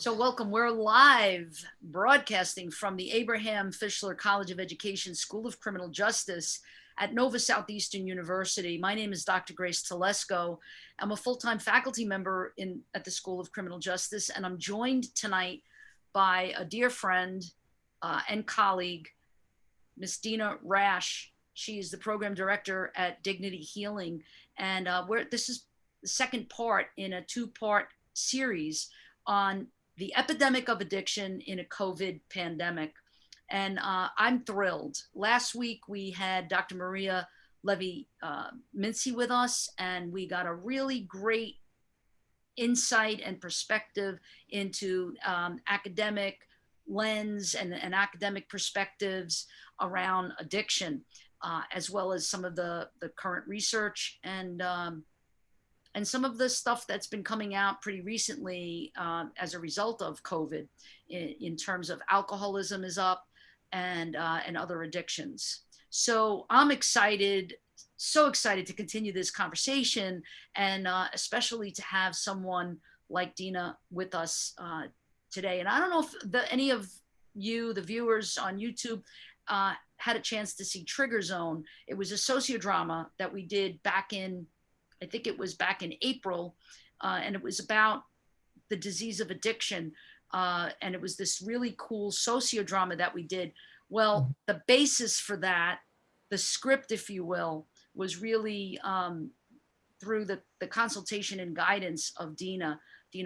So welcome, we're live broadcasting from the Abraham Fischler College of Education School of Criminal Justice at Nova Southeastern University. My name is Dr. Grace Telesco. I'm a full-time faculty member at the School of Criminal Justice, and I'm joined tonight by a dear friend and colleague, Miss Dina Rash. She is the program director at Dignity Healing, and this is the second part in a two-part series on the epidemic of addiction in a COVID pandemic. And I'm thrilled. Last week, we had Dr. Maria Levy-Mincy with us, and we got a really great insight and perspective into academic lens and academic perspectives around addiction, as well as some of the current research and some of the stuff that's been coming out pretty recently as a result of COVID in terms of alcoholism is up and other addictions. So I'm excited, so excited to continue this conversation, and especially to have someone like Dina with us today. And I don't know if any of you, the viewers on YouTube, had a chance to see Trigger Zone. It was a sociodrama that we did back in, I think it was back in April, and it was about the disease of addiction. And it was this really cool sociodrama that we did. Well, the basis for that, the script, if you will, was really through the consultation and guidance of Dina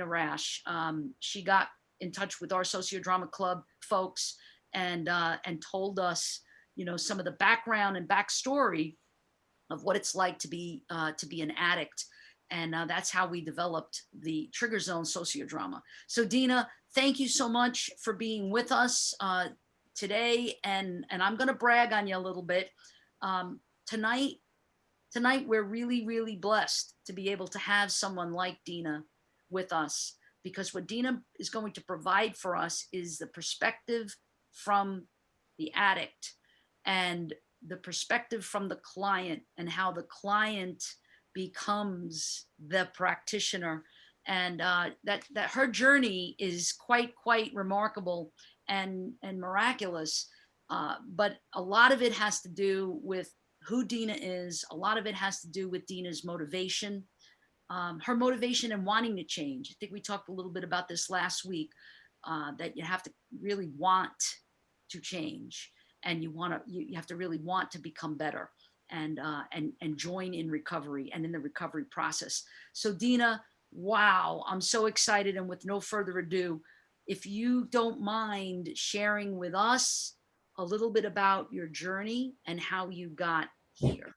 Rash. She got in touch with our sociodrama club folks and told us, some of the background and backstory of what it's like to be an addict. And that's how we developed the Trigger Zone sociodrama. So Dina, thank you so much for being with us today. And I'm gonna brag on you a little bit. Tonight, we're really, really blessed to be able to have someone like Dina with us, because what Dina is going to provide for us is the perspective from the addict and the perspective from the client, and how the client becomes the practitioner. And that her journey is quite remarkable and miraculous. But a lot of it has to do with who Dina is. A lot of it has to do with Dina's motivation, her motivation and wanting to change. I think we talked a little bit about this last week, that you have to really want to change. And you have to really want to become better and join in recovery and in the recovery process. So Dina, wow, I'm so excited. And with no further ado, if you don't mind sharing with us a little bit about your journey and how you got here.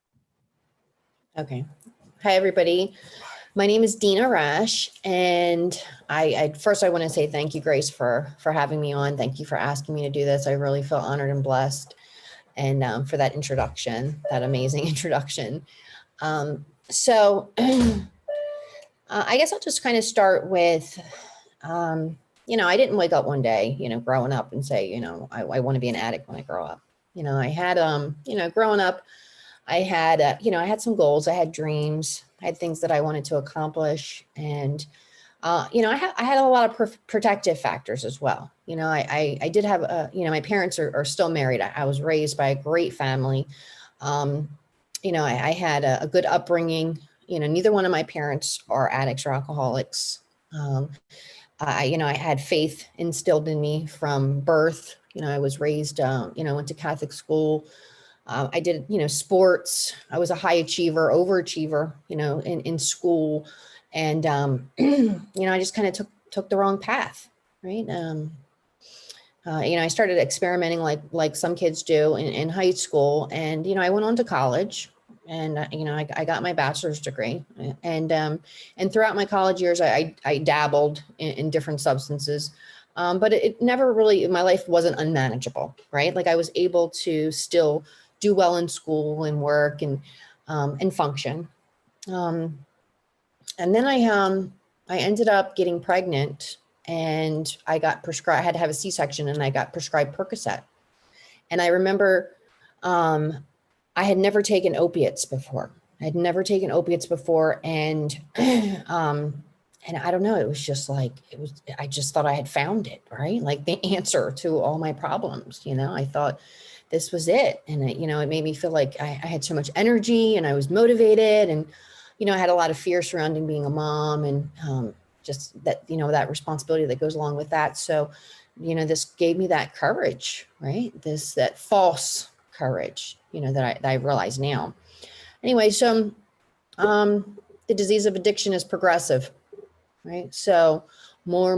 Okay. Hi, everybody. My name is Dina Rash, and I first want to say thank you, Grace, for having me on. Thank you for asking me to do this. I really feel honored and blessed, and for that introduction, that amazing introduction. So I guess I'll just kind of start with, I didn't wake up one day, growing up and say, I want to be an addict when I grow up. I had, growing up, I had, I had some goals, I had dreams, I had things that I wanted to accomplish. And, I had a lot of protective factors as well. I did have, my parents are still married. I was raised by a great family. I had a good upbringing. Neither one of my parents are addicts or alcoholics. I had faith instilled in me from birth. I was raised, went to Catholic school. I did, sports. I was a high achiever, overachiever, in school. And, I just kind of took the wrong path, right? I started experimenting like some kids do in high school. And, I went on to college, and, I got my bachelor's degree. And throughout my college years, I dabbled in different substances. But it never really, my life wasn't unmanageable, right? Like I was able to still do well in school and work and function. And then I ended up getting pregnant, and I got prescribed, I had to have a C-section, and I got prescribed Percocet. And I remember I had never taken opiates before. And and I don't know, it was just like, I just thought I had found it, right? Like the answer to all my problems, I thought this was it. And it made me feel like I had so much energy and I was motivated, and, I had a lot of fear surrounding being a mom, and just that, that responsibility that goes along with that. So, this gave me that courage, right? That false courage, that I realize now. Anyway, so the disease of addiction is progressive, right? So more,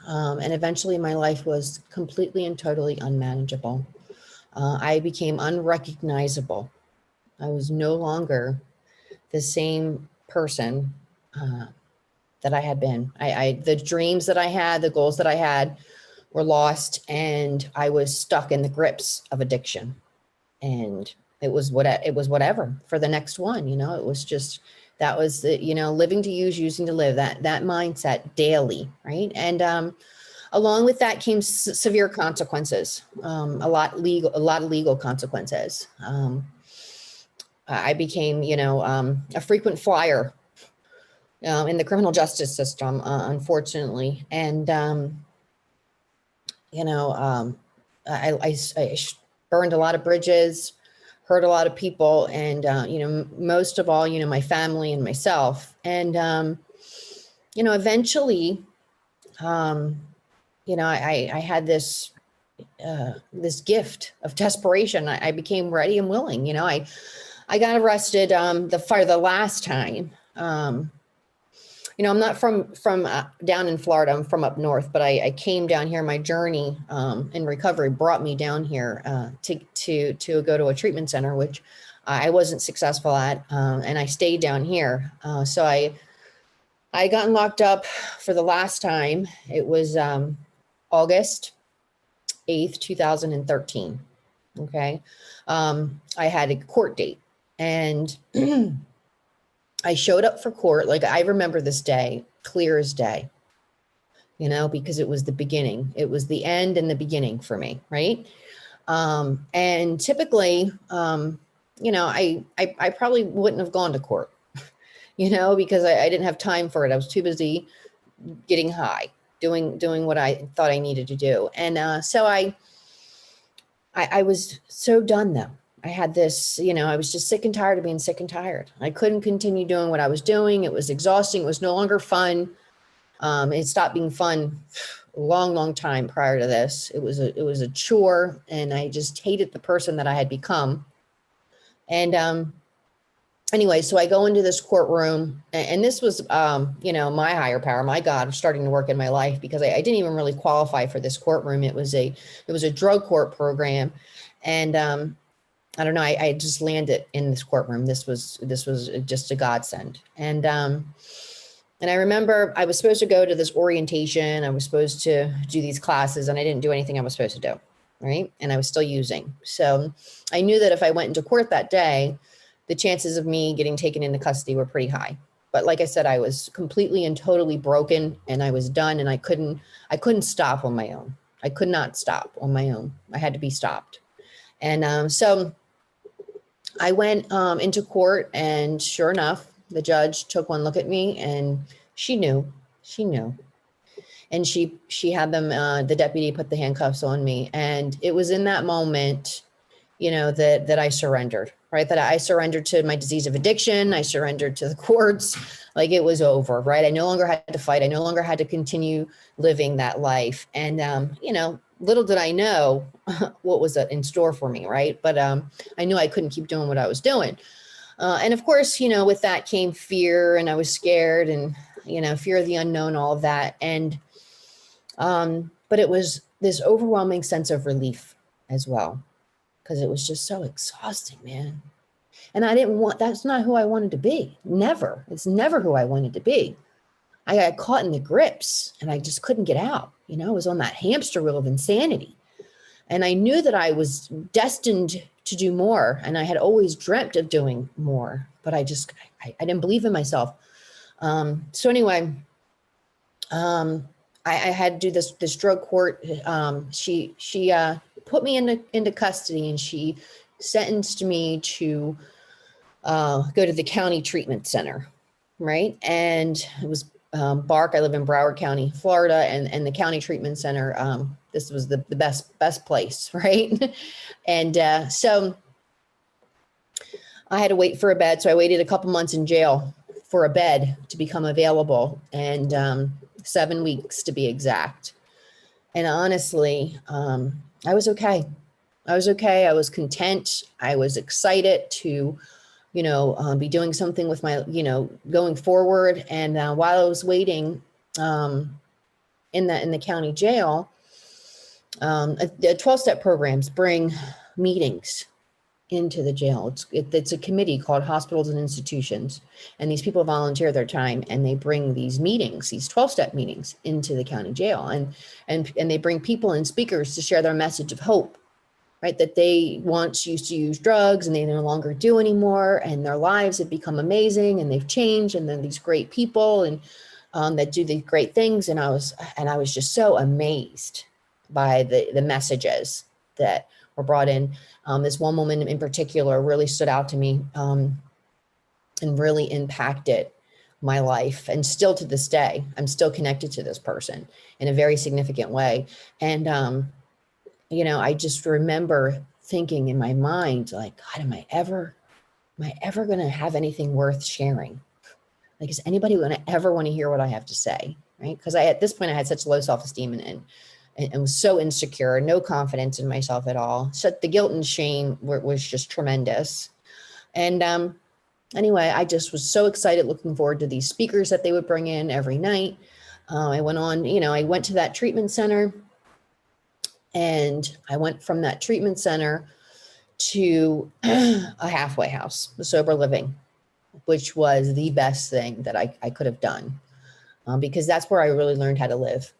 and eventually my life was completely and totally unmanageable. I became unrecognizable. I was no longer the same person that I had been. The dreams that I had, the goals that I had were lost, and I was stuck in the grips of addiction. And it was whatever for the next one, it was just, that was the, living to use, using to live, that mindset daily. Right. And, along with that came severe consequences, a lot of legal consequences. I became, a frequent flyer in the criminal justice system, unfortunately. And, I burned a lot of bridges, hurt a lot of people, and, most of all, my family and myself. And, eventually, I had this gift of desperation. I became ready and willing. I got arrested the last time. I'm not from down in Florida. I'm from up north, but I came down here. My journey in recovery brought me down here to go to a treatment center, which I wasn't successful at, and I stayed down here. So I gotten locked up for the last time. It was August 8th, 2013. Okay. I had a court date, and I showed up for court. Like, I remember this day clear as day, because it was the beginning. It was the end and the beginning for me. Right. And typically, I probably wouldn't have gone to court, because I didn't have time for it. I was too busy getting high, doing what I thought I needed to do. And so I was so done though. I had this, I was just sick and tired of being sick and tired. I couldn't continue doing what I was doing. It was exhausting. It was no longer fun. It stopped being fun a long time prior to this. It was a chore, and I just hated the person that I had become. And anyway, so I go into this courtroom, and this was, my higher power, my God, starting to work in my life, because I didn't even really qualify for this courtroom. It was a drug court program. And, I don't know, I just landed in this courtroom. This was just a godsend. And I remember I was supposed to go to this orientation. I was supposed to do these classes, and I didn't do anything I was supposed to do. Right. And I was still using. So I knew that if I went into court that day, the chances of me getting taken into custody were pretty high. But like I said, I was completely and totally broken, and I was done, and I couldn't stop on my own. I could not stop on my own. I had to be stopped. And so I went into court, and sure enough, the judge took one look at me, and she knew. And she had them, the deputy put the handcuffs on me. And it was in that moment, that I surrendered, right? That I surrendered to my disease of addiction. I surrendered to the courts. Like, it was over, right? I no longer had to fight. I no longer had to continue living that life. And, little did I know what was in store for me, right? But I knew I couldn't keep doing what I was doing. And of course, with that came fear, and I was scared, and, fear of the unknown, all of that. And, but it was this overwhelming sense of relief as well, because it was just so exhausting, man. And that's not who I wanted to be. Never. It's never who I wanted to be. I got caught in the grips, and I just couldn't get out. I was on that hamster wheel of insanity. And I knew that I was destined to do more. And I had always dreamt of doing more, but I didn't believe in myself. So anyway, I had to do this drug court. She put me into custody, and she sentenced me to go to the county treatment center. right? And it was Bark. I live in Broward County, Florida, and the county treatment center. This was the best place, right? And so I had to wait for a bed. So I waited a couple months in jail for a bed to become available, and 7 weeks to be exact. And honestly, I was okay. I was okay. I was content. I was excited to, be doing something with my, going forward. And while I was waiting in the county jail, 12-step programs bring meetings into the jail. It's a committee called Hospitals and Institutions, and these people volunteer their time and they bring these meetings, these 12-step meetings, into the county jail, and they bring people and speakers to share their message of hope, right? That they once used to use drugs and they no longer do anymore, and their lives have become amazing and they've changed, and they're these great people and that do these great things. And I was just so amazed by the messages that were brought in. This one woman in particular really stood out to me and really impacted my life. And still to this day, I'm still connected to this person in a very significant way. And, I just remember thinking in my mind, like, God, am I ever going to have anything worth sharing? Like, is anybody going to ever want to hear what I have to say? Right. Because at this point I had such low self-esteem and was so insecure, no confidence in myself at all. So the guilt and shame was just tremendous. And anyway, I just was so excited, looking forward to these speakers that they would bring in every night. I went on, I went to that treatment center, and I went from that treatment center to a halfway house, the sober living, which was the best thing that I could have done, because that's where I really learned how to live.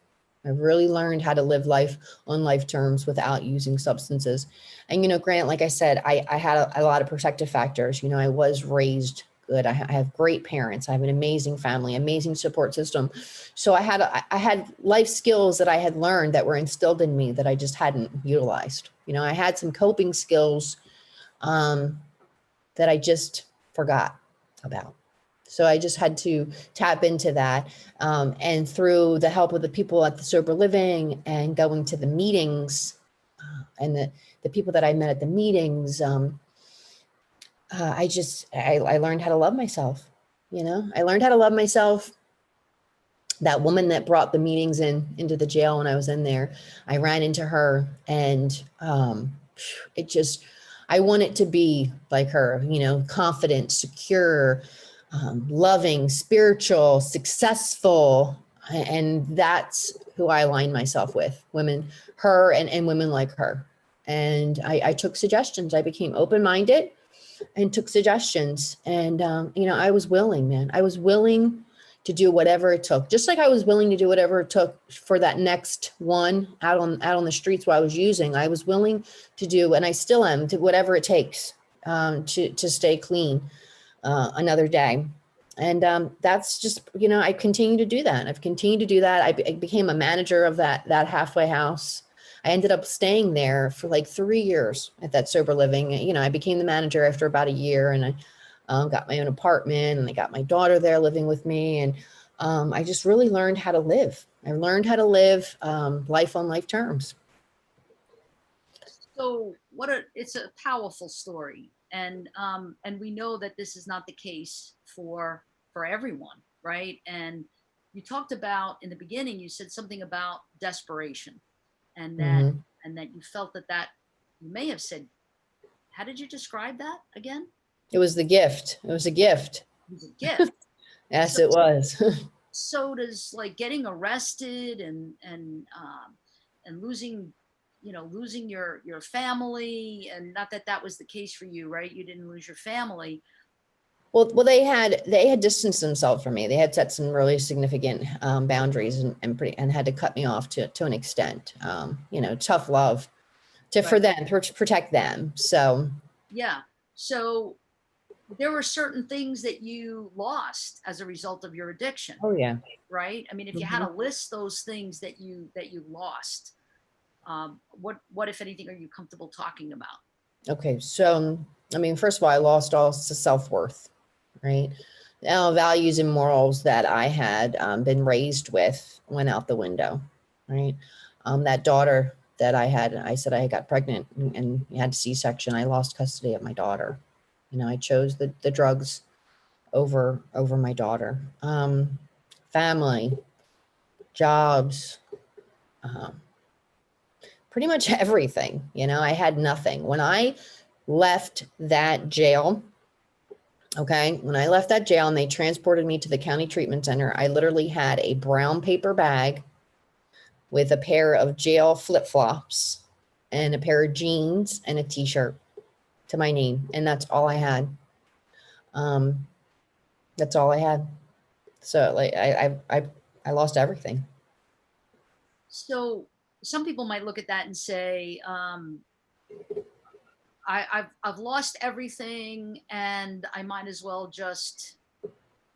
I really learned how to live life on life terms without using substances. And, Grant, like I said, I had a lot of protective factors. I was raised good. I have great parents. I have an amazing family, amazing support system. So I had life skills that I had learned that were instilled in me that I just hadn't utilized. I had some coping skills that I just forgot about. So I just had to tap into that. And through the help of the people at the sober living and going to the meetings and the people that I met at the meetings, I learned how to love myself. I learned how to love myself. That woman that brought the meetings into the jail when I was in there, I ran into her, and I want it to be like her, confident, secure, loving, spiritual, successful. And that's who I align myself with, women, her and women like her. And I took suggestions. I became open-minded and took suggestions. And, I was willing, man. I was willing to do whatever it took. Just like I was willing to do whatever it took for that next one out on the streets where I was using. I was willing to do, and I still am, to whatever it takes to stay clean another day. And that's just, I continue to do that. I've continued to do that. I became a manager of that halfway house. I ended up staying there for like 3 years at that sober living. I became the manager after about a year, and I got my own apartment, and I got my daughter there living with me. And I just really learned how to live. I learned how to live life on life terms. So it's a powerful story. And we know that this is not the case for everyone, right? And you talked about, in the beginning, you said something about desperation, and that Mhm. and that you felt that you may have said, how did you describe that again? It was the gift. It was a gift. It was a gift. Yes, So it was. so does, like, getting arrested and losing, losing your family, and not that that was the case for you, right? You didn't lose your family. Well, they had distanced themselves from me. They had set some really significant boundaries and had to cut me off to an extent. Tough love for Right. them, to protect them. So Yeah. So there were certain things that you lost as a result of your addiction, oh yeah. right? I mean, if you had Mhm. to list those things that you lost, what if anything are you comfortable talking about? Okay, so I mean, first of all, I lost all self-worth, right? values and morals that I had been raised with went out the window, right? That daughter that I had, I said I got pregnant and had a C-section. I lost custody of my daughter. I chose the drugs over my daughter. Family, jobs, um, pretty much everything. I had nothing. When I left that jail, okay, when I left that jail and they transported me to the county treatment center, I literally had a brown paper bag with a pair of jail flip-flops and a pair of jeans and a t-shirt to my name. And that's all I had. That's all I had. So like I lost everything. So some people might look at that and say, I've lost everything, and I might as well just,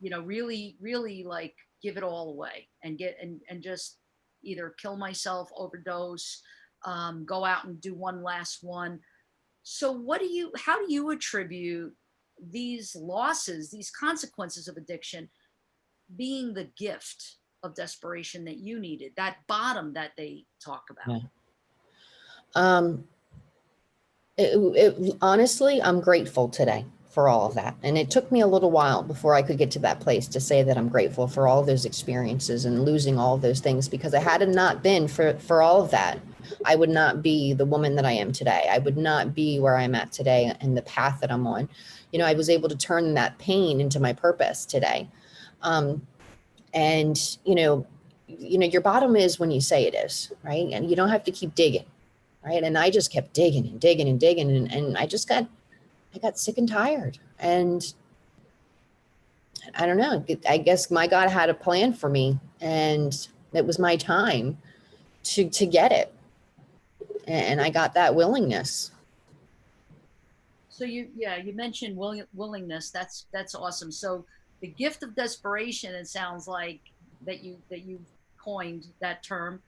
really, really like give it all away and and just either kill myself, overdose, go out and do one last one. So how do you attribute these losses, these consequences of addiction being the gift of desperation that you needed, that bottom that they talk about? Yeah. Honestly, I'm grateful today for all of that. And it took me a little while before I could get to that place to say that I'm grateful for all those experiences and losing all of those things, because had it not been for all of that, I would not be the woman that I am today. I would not be where I'm at today and the path that I'm on. I was able to turn that pain into my purpose today. And your bottom is when you say it is, right? And you don't have to keep digging. Right. And I just kept digging and digging and digging. And I got sick and tired. And I don't know, I guess my God had a plan for me, and it was my time to get it. And I got that willingness. So you mentioned willingness. That's awesome. So the gift of desperation, it sounds like that you coined that term.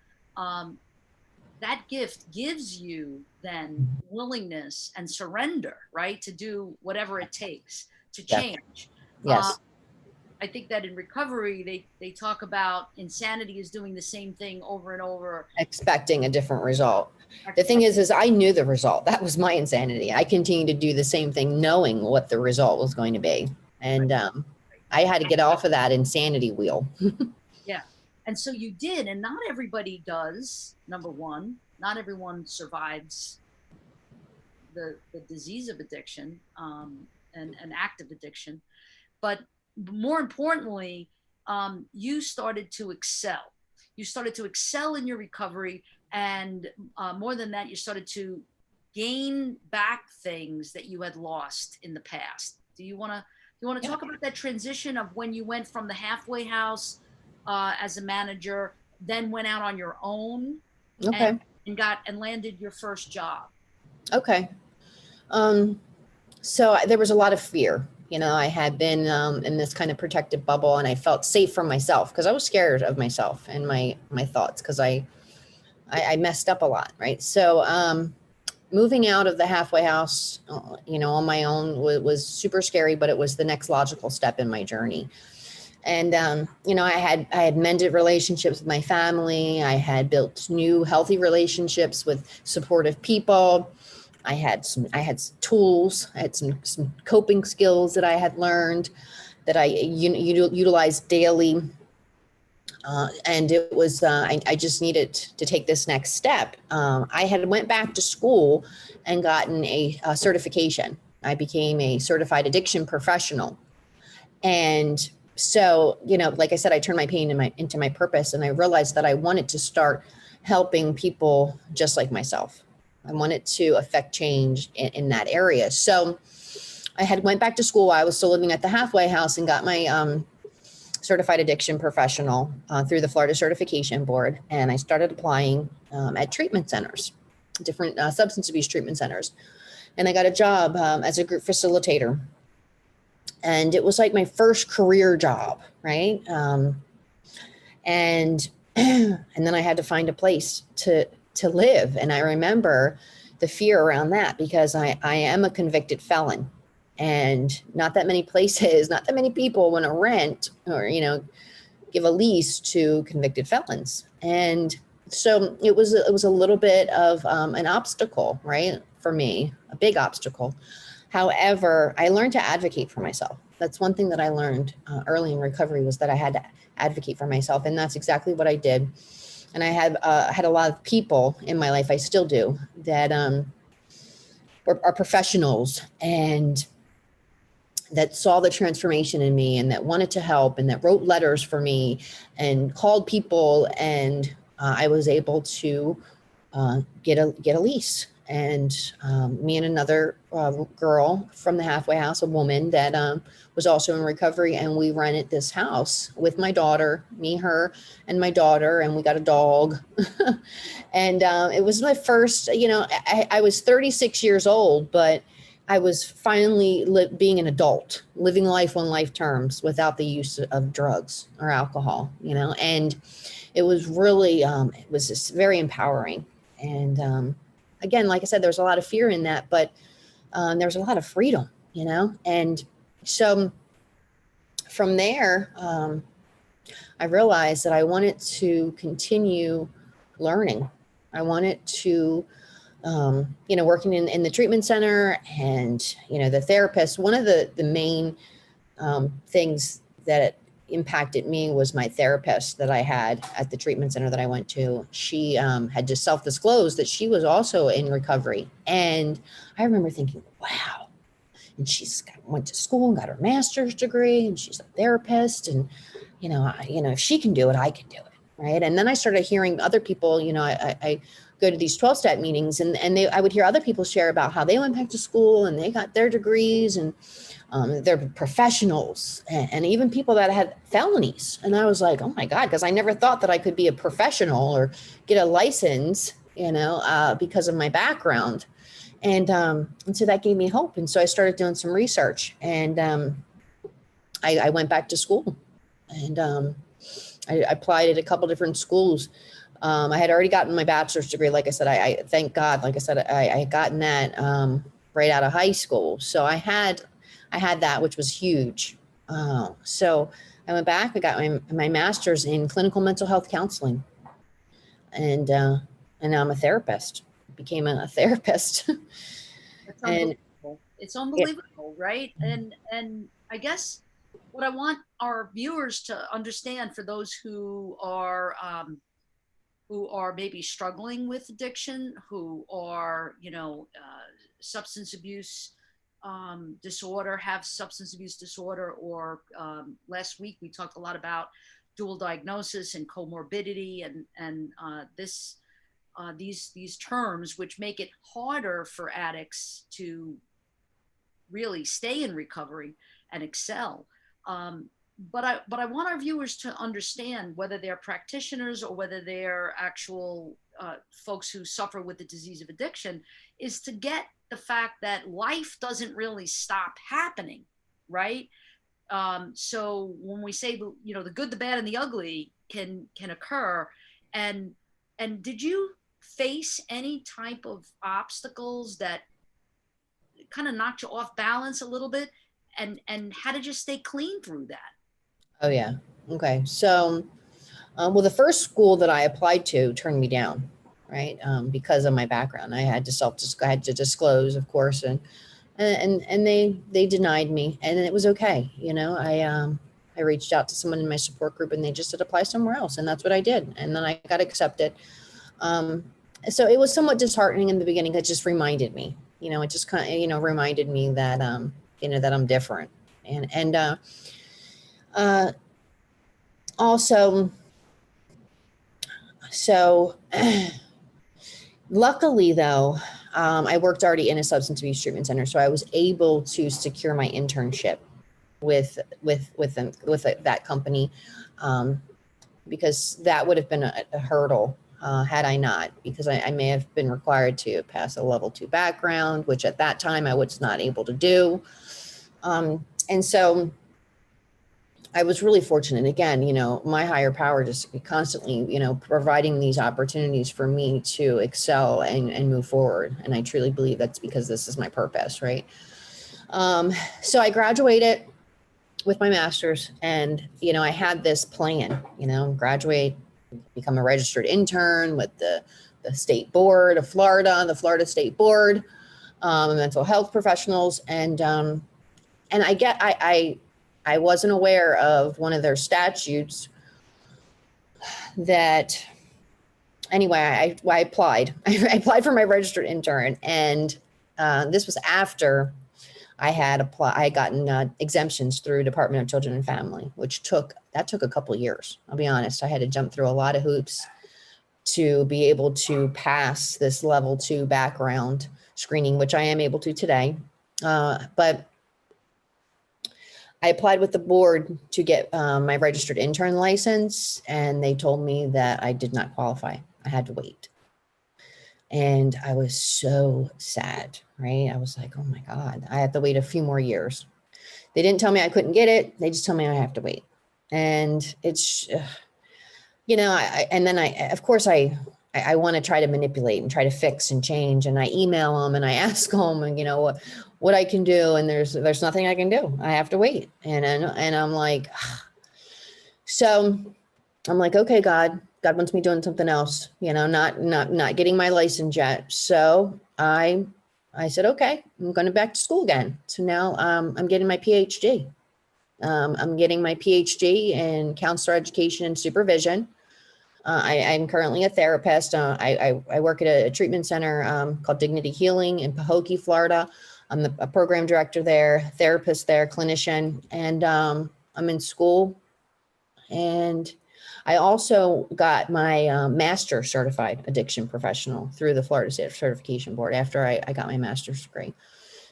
That gift gives you then willingness and surrender, right? To do whatever it takes to Yeah. change. Yes. I think that in recovery, they talk about insanity is doing the same thing over and over. Expecting a different result. The thing is I knew the result. That was my insanity. I continued to do the same thing, knowing what the result was going to be. And I had to get off of that insanity wheel. Yeah. And so you did, and not everybody does. Number one, not everyone survives the disease of addiction, and active addiction. But more importantly, you started to excel. You started to excel in your recovery, and more than that, you started to gain back things that you had lost in the past. Do you want to talk about that transition of when you went from the halfway house as a manager, then went out on your own, Okay. and landed your first job? Okay. So there was a lot of fear. I had been in this kind of protective bubble, and I felt safe from myself because I was scared of myself and my thoughts, because I messed up a lot. Right. So moving out of the halfway house, on my own was super scary, but it was the next logical step in my journey. And, I had mended relationships with my family. I had built new healthy relationships with supportive people. I had some tools. I had some coping skills that I had learned that I utilized daily. And it was, I just needed to take this next step. I had went back to school and gotten a certification. I became a certified addiction professional. And so, like I said, I turned my pain into my purpose, and I realized that I wanted to start helping people just like myself. I wanted to affect change in that area. So I had went back to school while I was still living at the halfway house, and got my certified addiction professional through the Florida Certification Board. And I started applying at treatment centers, different substance abuse treatment centers. And I got a job as a group facilitator. And it was like my first career job, right? And then I had to find a place to live. And I remember the fear around that, because I am a convicted felon. And not that many places, not that many people want to rent or, give a lease to convicted felons. And so it was a little bit of an obstacle, right? For me, a big obstacle. However, I learned to advocate for myself. That's one thing that I learned early in recovery, was that I had to advocate for myself. And that's exactly what I did. And I had a lot of people in my life, I still do, that are professionals and that saw the transformation in me and that wanted to help and that wrote letters for me and called people. And I was able to get a lease. And me and another girl from the halfway house, a woman that was also in recovery, and we rented this house with my daughter, me, her, and my daughter, and we got a dog. And it was my first, I was 36 years old, but I was finally being an adult, living life on life terms without the use of drugs or alcohol, and it was really, it was just very empowering. And again, like I said, there's a lot of fear in that, but there's a lot of freedom, and so from there, I realized that I wanted to continue learning. I wanted to working in the treatment center and, the therapist. One of the main things that impacted me was my therapist that I had at the treatment center that I went to. She had just self-disclosed that she was also in recovery. And I remember thinking, wow. And went to school and got her master's degree, and she's a therapist. And, if she can do it, I can do it. Right. And then I started hearing other people, I go to these 12-step meetings, and I would hear other people share about how they went back to school and they got their degrees, and they're professionals, and even people that had felonies. And I was like, oh my God, because I never thought that I could be a professional or get a license, because of my background. And so that gave me hope. And so I started doing some research, and I went back to school, and I applied at a couple different schools. I had already gotten my bachelor's degree. Like I said, I thank God, like I said, I had gotten that right out of high school. So I had that, which was huge. So I went back, I got my master's in clinical mental health counseling. And now I'm a therapist, became a therapist. That's And unbelievable. It's yeah, unbelievable, right? And I guess what I want our viewers to understand, for those who are maybe struggling with addiction, who are, substance abuse disorder, have substance abuse disorder, or last week we talked a lot about dual diagnosis and comorbidity, and these terms, which make it harder for addicts to really stay in recovery and excel. But I want our viewers to understand, whether they're practitioners or whether they're actual folks who suffer with the disease of addiction, is to get the fact that life doesn't really stop happening, right? So when we say the good, the bad, and the ugly can occur, and did you face any type of obstacles that kind of knocked you off balance a little bit, and how did you stay clean through that? oh yeah. Okay. So, well, the first school that I applied to turned me down, right? Because of my background. I had to disclose, of course, and they denied me, and it was okay. I reached out to someone in my support group, and they just said apply somewhere else, and that's what I did. And then I got accepted. Um, so it was somewhat disheartening in the beginning. It just reminded me, it just kind of, reminded me that, that I'm different. And uh, also, so luckily though, I worked already in a substance abuse treatment center, so I was able to secure my internship with that company, because that would have been a hurdle had I not, because I may have been required to pass a level 2 background, which at that time I was not able to do. And so I was really fortunate. Again, my higher power just constantly, providing these opportunities for me to excel and move forward. And I truly believe that's because this is my purpose, right? So I graduated with my master's, and, I had this plan, graduate, become a registered intern with the state board of Florida, the Florida State Board, mental health professionals. And I wasn't aware of one of their statutes that, anyway, I applied. I applied for my registered intern, and this was after I had gotten exemptions through Department of Children and Family, which took a couple of years. I'll be honest. I had to jump through a lot of hoops to be able to pass this level 2 background screening, which I am able to today. But I applied with the board to get my registered intern license, and they told me that I did not qualify. I had to wait. And I was so sad, right? I was like, oh my God, I have to wait a few more years. They didn't tell me I couldn't get it. They just told me I have to wait. And it's, and then of course, I want to try to manipulate and try to fix and change. And I email them and I ask them, and what I can do. And there's nothing I can do. I have to wait. And I'm like, so I'm like, okay, God wants me doing something else, not getting my license yet. So I said, okay, I'm going back to school again. So now I'm getting my PhD. I'm getting my PhD in counselor education and supervision. I'm currently a therapist. I work at a treatment center called Dignity Healing in Pahokee, Florida. I'm a program director there, therapist there, clinician, and I'm in school. And I also got my master certified addiction professional through the Florida State Certification Board after I got my master's degree.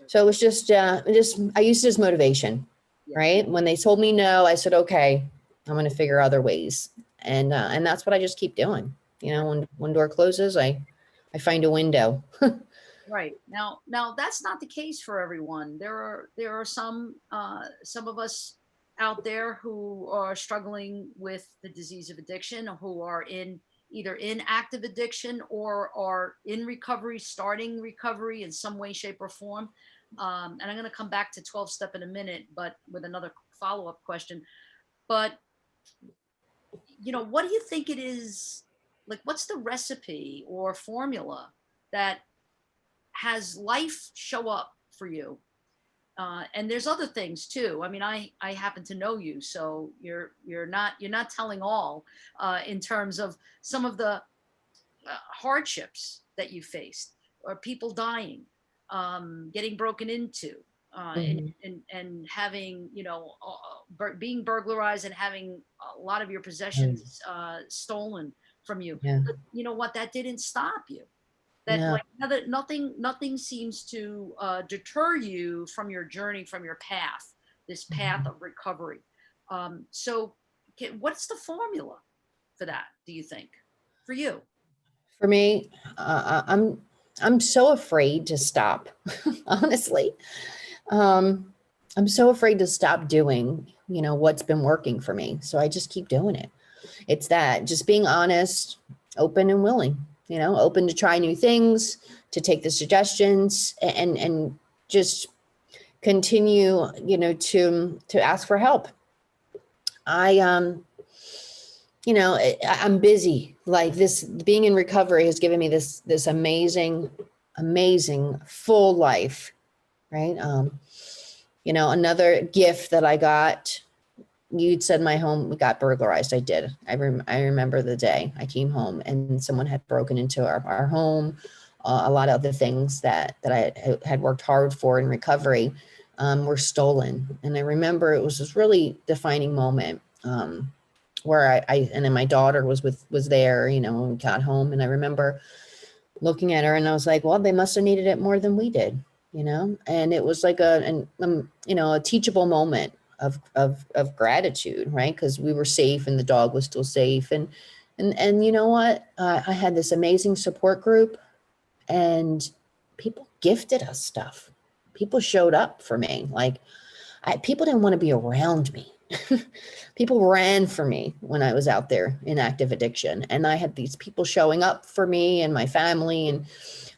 So it was just I used it as motivation, right? When they told me no, I said, okay, I'm going to figure other ways. And that's what I just keep doing. When one door closes, I find a window. Right. Now that's not the case for everyone. There are some of us out there who are struggling with the disease of addiction, who are either in active addiction or are in recovery, starting recovery in some way, shape, or form. And I'm going to come back to 12-step in a minute, but with another follow-up question. But what do you think it is? Like, what's the recipe or formula that has life show up for you? And there's other things too. I mean, I happen to know you, so you're not telling all in terms of some of the hardships that you faced, or people dying, getting broken into, and having being burglarized and having a lot of your possessions stolen from you. Yeah. But you know what? That didn't stop you. That Yeah. like nothing seems to deter you from your journey, from your path, this path of recovery. So what's the formula for that, do you think, for you? For me, I'm so afraid to stop. Honestly, I'm so afraid to stop doing, what's been working for me. So I just keep doing it. It's that, just being honest, open and willing, open to try new things, to take the suggestions, and just continue, to ask for help. I'm busy. Like, this being in recovery has given me this amazing full life, right? Another gift that I got, you'd said my home got burglarized. I did. I remember the day I came home and someone had broken into our home. A lot of the things that I had worked hard for in recovery were stolen. And I remember it was this really defining moment where and then my daughter was there, when we got home. And I remember looking at her and I was like, well, they must have needed it more than we did, and it was like a teachable moment of gratitude, right? Because we were safe and the dog was still safe. And you know what? I had this amazing support group, and people gifted us stuff. People showed up for me. Like, people didn't want to be around me. People ran for me when I was out there in active addiction. And I had these people showing up for me and my family and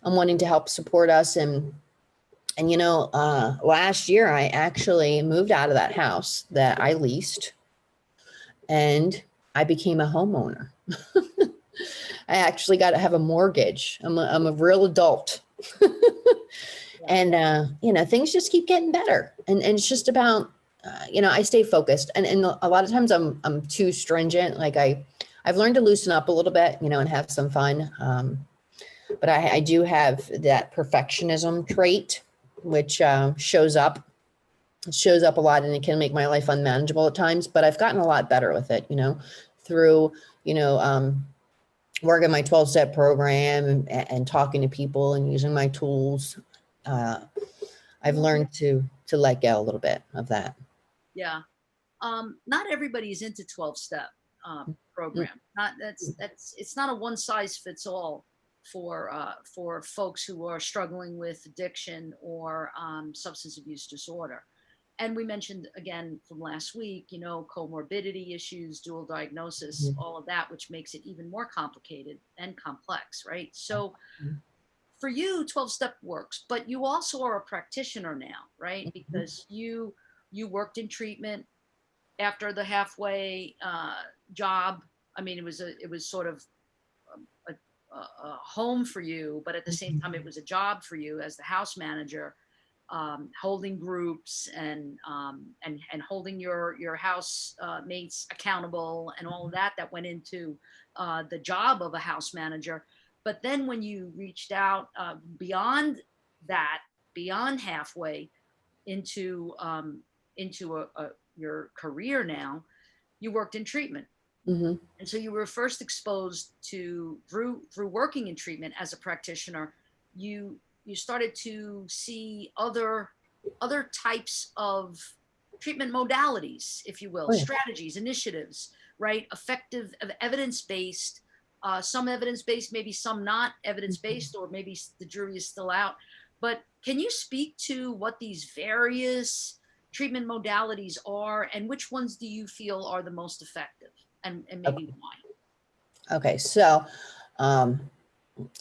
wanting to help support us. And And, last year I actually moved out of that house that I leased and I became a homeowner. I actually got to have a mortgage. I'm a real adult. And, things just keep getting better. And it's just about, I stay focused, and a lot of times I'm too stringent. Like I've learned to loosen up a little bit, and have some fun. But I do have that perfectionism trait, which shows up. It shows up a lot, and it can make my life unmanageable at times. But I've gotten a lot better with it, through working my 12-step program and talking to people and using my tools. I've learned to let go a little bit of that. Yeah. Not everybody's into 12-step program. It's not a one size fits all for folks who are struggling with addiction or substance abuse disorder. And we mentioned again from last week, comorbidity issues, dual diagnosis, all of that, which makes it even more complicated and complex, right? So for you, 12-step works, but you also are a practitioner now, right? Because you worked in treatment after the halfway job. I mean, it was sort of a home for you, but at the same time, it was a job for you as the house manager, holding groups and holding your house mates accountable and all of that went into the job of a house manager. But then when you reached out beyond that, beyond halfway into your career now, you worked in treatment. Mm-hmm. And so you were first exposed to through working in treatment as a practitioner. You started to see other types of treatment modalities, if you will, Oh, yeah. strategies, initiatives, right? Effective, evidence-based, some evidence-based, maybe some not evidence-based, or maybe the jury is still out. But can you speak to what these various treatment modalities are and which ones do you feel are the most effective, and maybe why? Okay. So,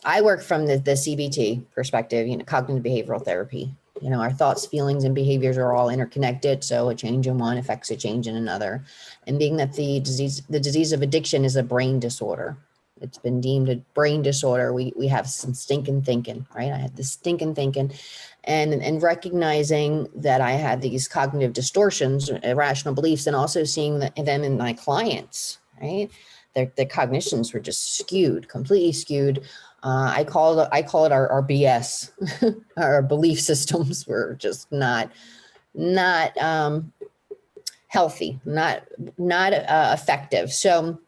I work from the CBT perspective, cognitive behavioral therapy. Our thoughts, feelings, and behaviors are all interconnected. So a change in one affects a change in another. And being that the disease of addiction is a brain disorder, it's been deemed a brain disorder. We have some stinking thinking, right? I had this stinking thinking, and recognizing that I had these cognitive distortions, irrational beliefs, and also seeing them in my clients, right? Their cognitions were just skewed, completely skewed. I call it our BS. Our belief systems were just not healthy, not effective. So,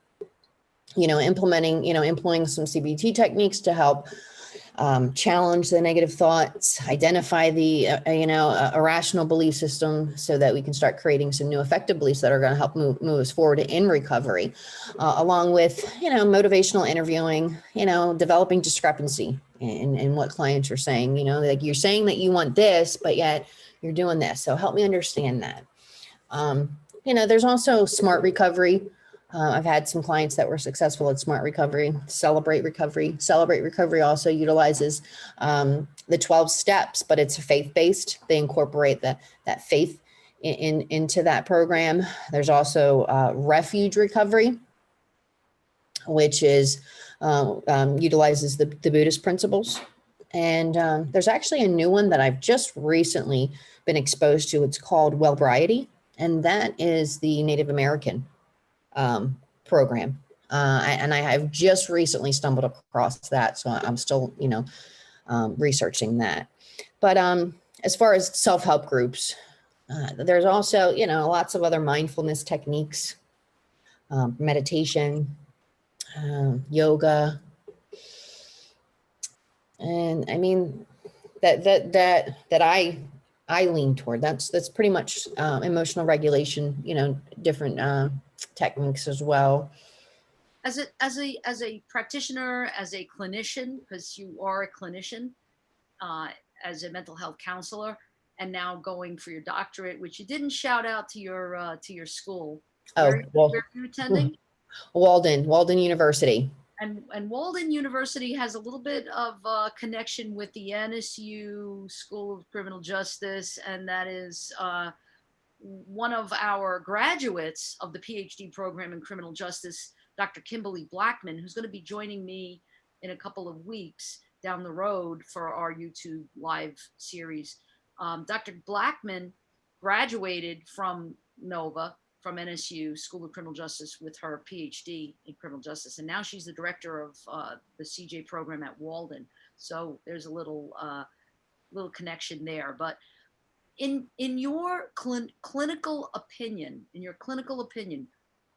employing some CBT techniques to help challenge the negative thoughts, identify the irrational belief system, so that we can start creating some new effective beliefs that are going to help move us forward in recovery, along with motivational interviewing, developing discrepancy in what clients are saying. Like, you're saying that you want this, but yet you're doing this, so help me understand that. There's also smart recovery. I've had some clients that were successful at smart recovery. Celebrate recovery. Celebrate recovery also utilizes the 12 steps, but it's faith-based. They incorporate that faith into that program. There's also refuge recovery, which is utilizes the Buddhist principles. And there's actually a new one that I've just recently been exposed to. It's called Wellbriety, and that is the Native American program. And I have just recently stumbled across that. So I'm still, researching that. But as far as self-help groups, there's also, lots of other mindfulness techniques, meditation, yoga. And I mean, that I lean toward. That's pretty much emotional regulation, different techniques as well. As a practitioner, as a clinician, because you are a clinician, as a mental health counselor, and now going for your doctorate, which you didn't shout out to your school. Oh, well, where are you attending? Walden University. And Walden University has a little bit of connection with the NSU School of Criminal Justice, and that is one of our graduates of the PhD program in criminal justice, Dr. Kimberly Blackman, who's going to be joining me in a couple of weeks down the road for our YouTube live series. Dr. Blackman graduated from NOVA, from NSU School of Criminal Justice, with her PhD in criminal justice, and now she's the director of the CJ program at Walden. So there's a little connection there. But in your clinical opinion,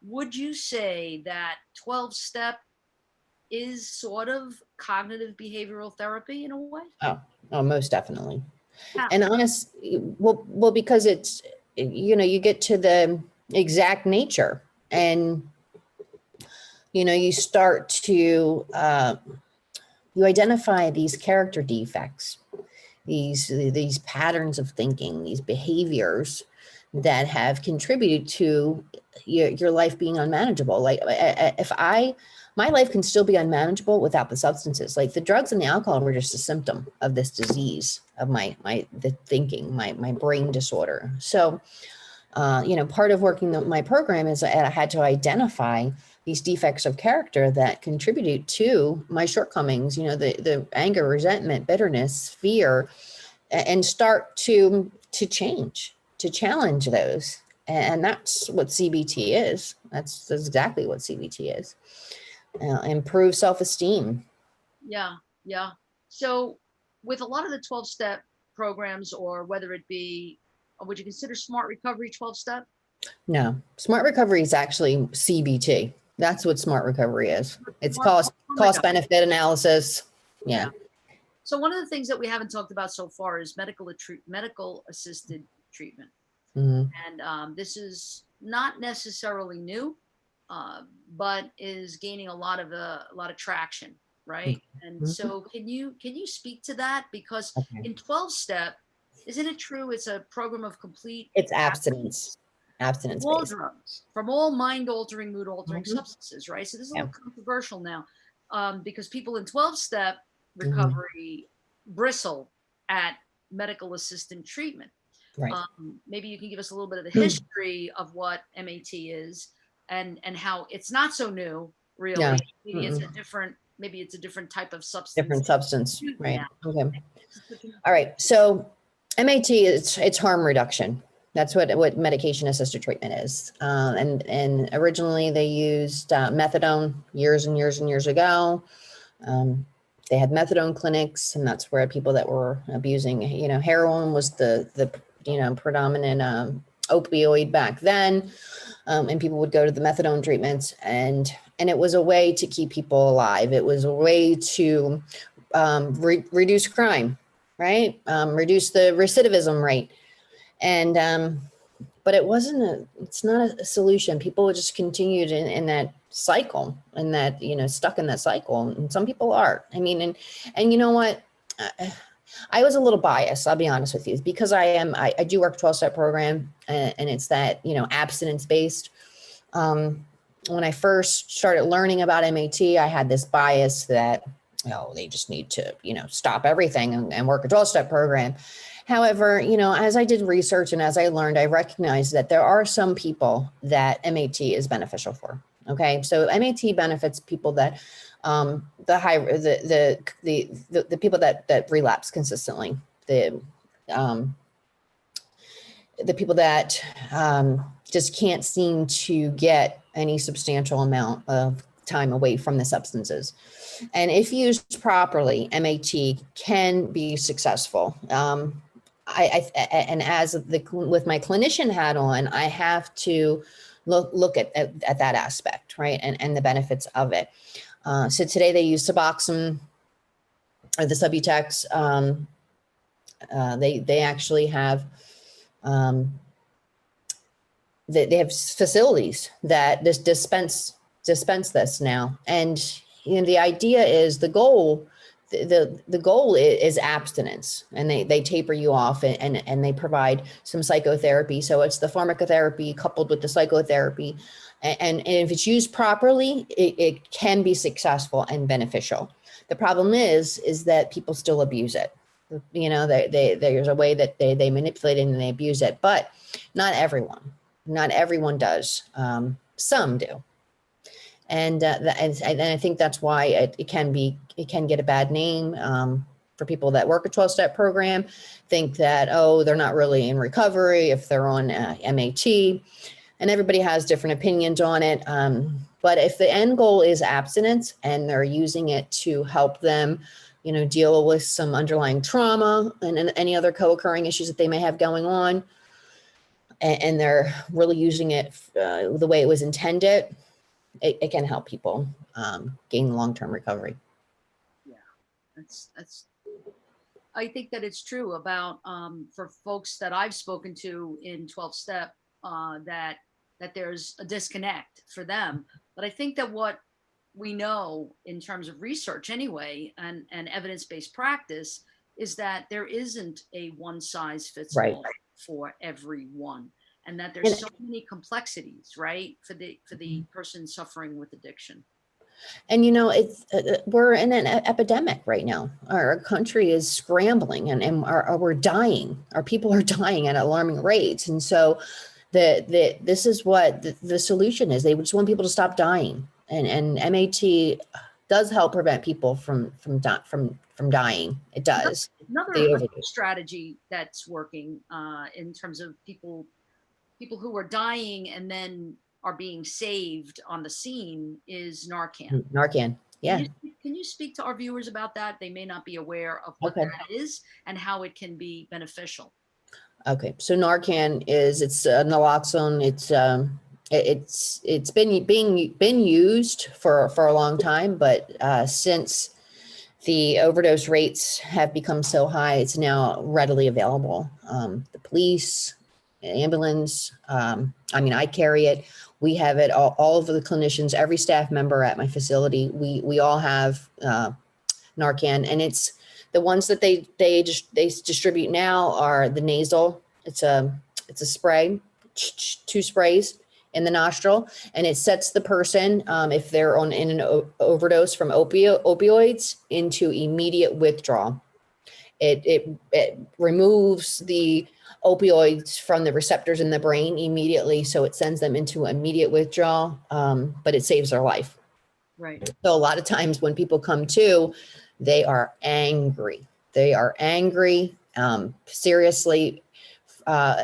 would you say that 12-step is sort of cognitive behavioral therapy in a way? Oh, most definitely. How? And well, because it's, you get to the exact nature, and, you start to, you identify these character defects, these patterns of thinking, these behaviors that have contributed to your life being unmanageable. Like my life can still be unmanageable without the substances. Like the drugs and the alcohol were just a symptom of this disease of the thinking, my brain disorder. So, part of working my program is I had to identify these defects of character that contribute to my shortcomings, the anger, resentment, bitterness, fear, and start to challenge those. And that's what CBT is. That's exactly what CBT is. Improve self-esteem. Yeah. So with a lot of the 12-step programs, or whether it be, would you consider Smart Recovery 12-step? No, Smart Recovery is actually CBT. That's what Smart Recovery is. It's cost benefit analysis. Yeah. So one of the things that we haven't talked about so far is medical assisted treatment. Mm-hmm. And this is not necessarily new, but is gaining a lot of traction, right? Mm-hmm. And so can you speak to that? Because in 12-step, isn't it true it's a program of complete abstinence based. Drugs, from all mind-altering, mood-altering Mm-hmm. substances, right? So this is a little controversial now, because people in 12-step recovery bristle at medical assisted treatment. Right. Maybe you can give us a little bit of the history of what MAT is, and how it's not so new, really. Yeah. Maybe it's a different type of substance. Different substance, right? Now. Okay. All right. So MAT it's harm reduction. That's what medication assisted treatment is. And originally they used methadone years and years and years ago. They had methadone clinics, and that's where people that were abusing, heroin was the predominant opioid back then. And people would go to the methadone treatments, and it was a way to keep people alive. It was a way to reduce crime, right? Reduce the recidivism rate. And but it's not a solution. People would just continue in that cycle, and that, stuck in that cycle. And some people are. I mean, and you know what? I was a little biased, I'll be honest with you, because I do work 12-step program, and it's that, abstinence based. When I first started learning about MAT, I had this bias that, they just need to, stop everything and work a 12-step program. However, as I did research and as I learned, I recognized that there are some people that MAT is beneficial for. Okay. So MAT benefits people that, the people that relapse consistently, the people that, just can't seem to get any substantial amount of time away from the substances. And if used properly, MAT can be successful. And with my clinician hat on, I have to look at that aspect, right? And the benefits of it. So today they use Suboxone, or the Subutex. They actually have, they have facilities that dispense this now. And the idea is, the goal the goal is abstinence, and they taper you off, and they provide some psychotherapy. So it's the pharmacotherapy coupled with the psychotherapy, and if it's used properly, it can be successful and beneficial. The problem is that people still abuse it. You know, there's a way that they manipulate it and they abuse it, but not everyone does. Some do. And I think that's why it can get a bad name, for people that work a 12-step program, think that, oh, they're not really in recovery if they're on MAT, and everybody has different opinions on it. But if the end goal is abstinence and they're using it to help them, deal with some underlying trauma and any other co-occurring issues that they may have going on, and they're really using it the way it was intended, it can help people gain long-term recovery. Yeah, I think that it's true about for folks that I've spoken to in 12-step, that there's a disconnect for them. But I think that what we know in terms of research anyway, and evidence-based practice, is that there isn't a one size fits Right. all for everyone, and that And there's so many complexities, right, for the person suffering with addiction. it's we're in an epidemic right now. Our country is scrambling, and we're dying. Our people are dying at alarming rates, and so this is what the solution is. They just want people to stop dying, and MAT does help prevent people from dying. It does. Another strategy that's working in terms of people who are dying and then are being saved on the scene is Narcan. Narcan. Yeah. Can you speak to our viewers about that? They may not be aware of what Okay. that is and how it can be beneficial. Okay. So Narcan it's naloxone. It's been used for a long time, but since the overdose rates have become so high, it's now readily available. The police, ambulance, I carry it. We have it, all of the clinicians, every staff member at my facility. We all have Narcan, and it's the ones that they distribute now are the nasal. It's a spray, 2 sprays in the nostril, and it sets the person, if they're in an overdose from opioids, into immediate withdrawal. It removes the opioids from the receptors in the brain immediately, so it sends them into immediate withdrawal, but it saves their life. Right. So a lot of times when people come to, they are angry. Seriously,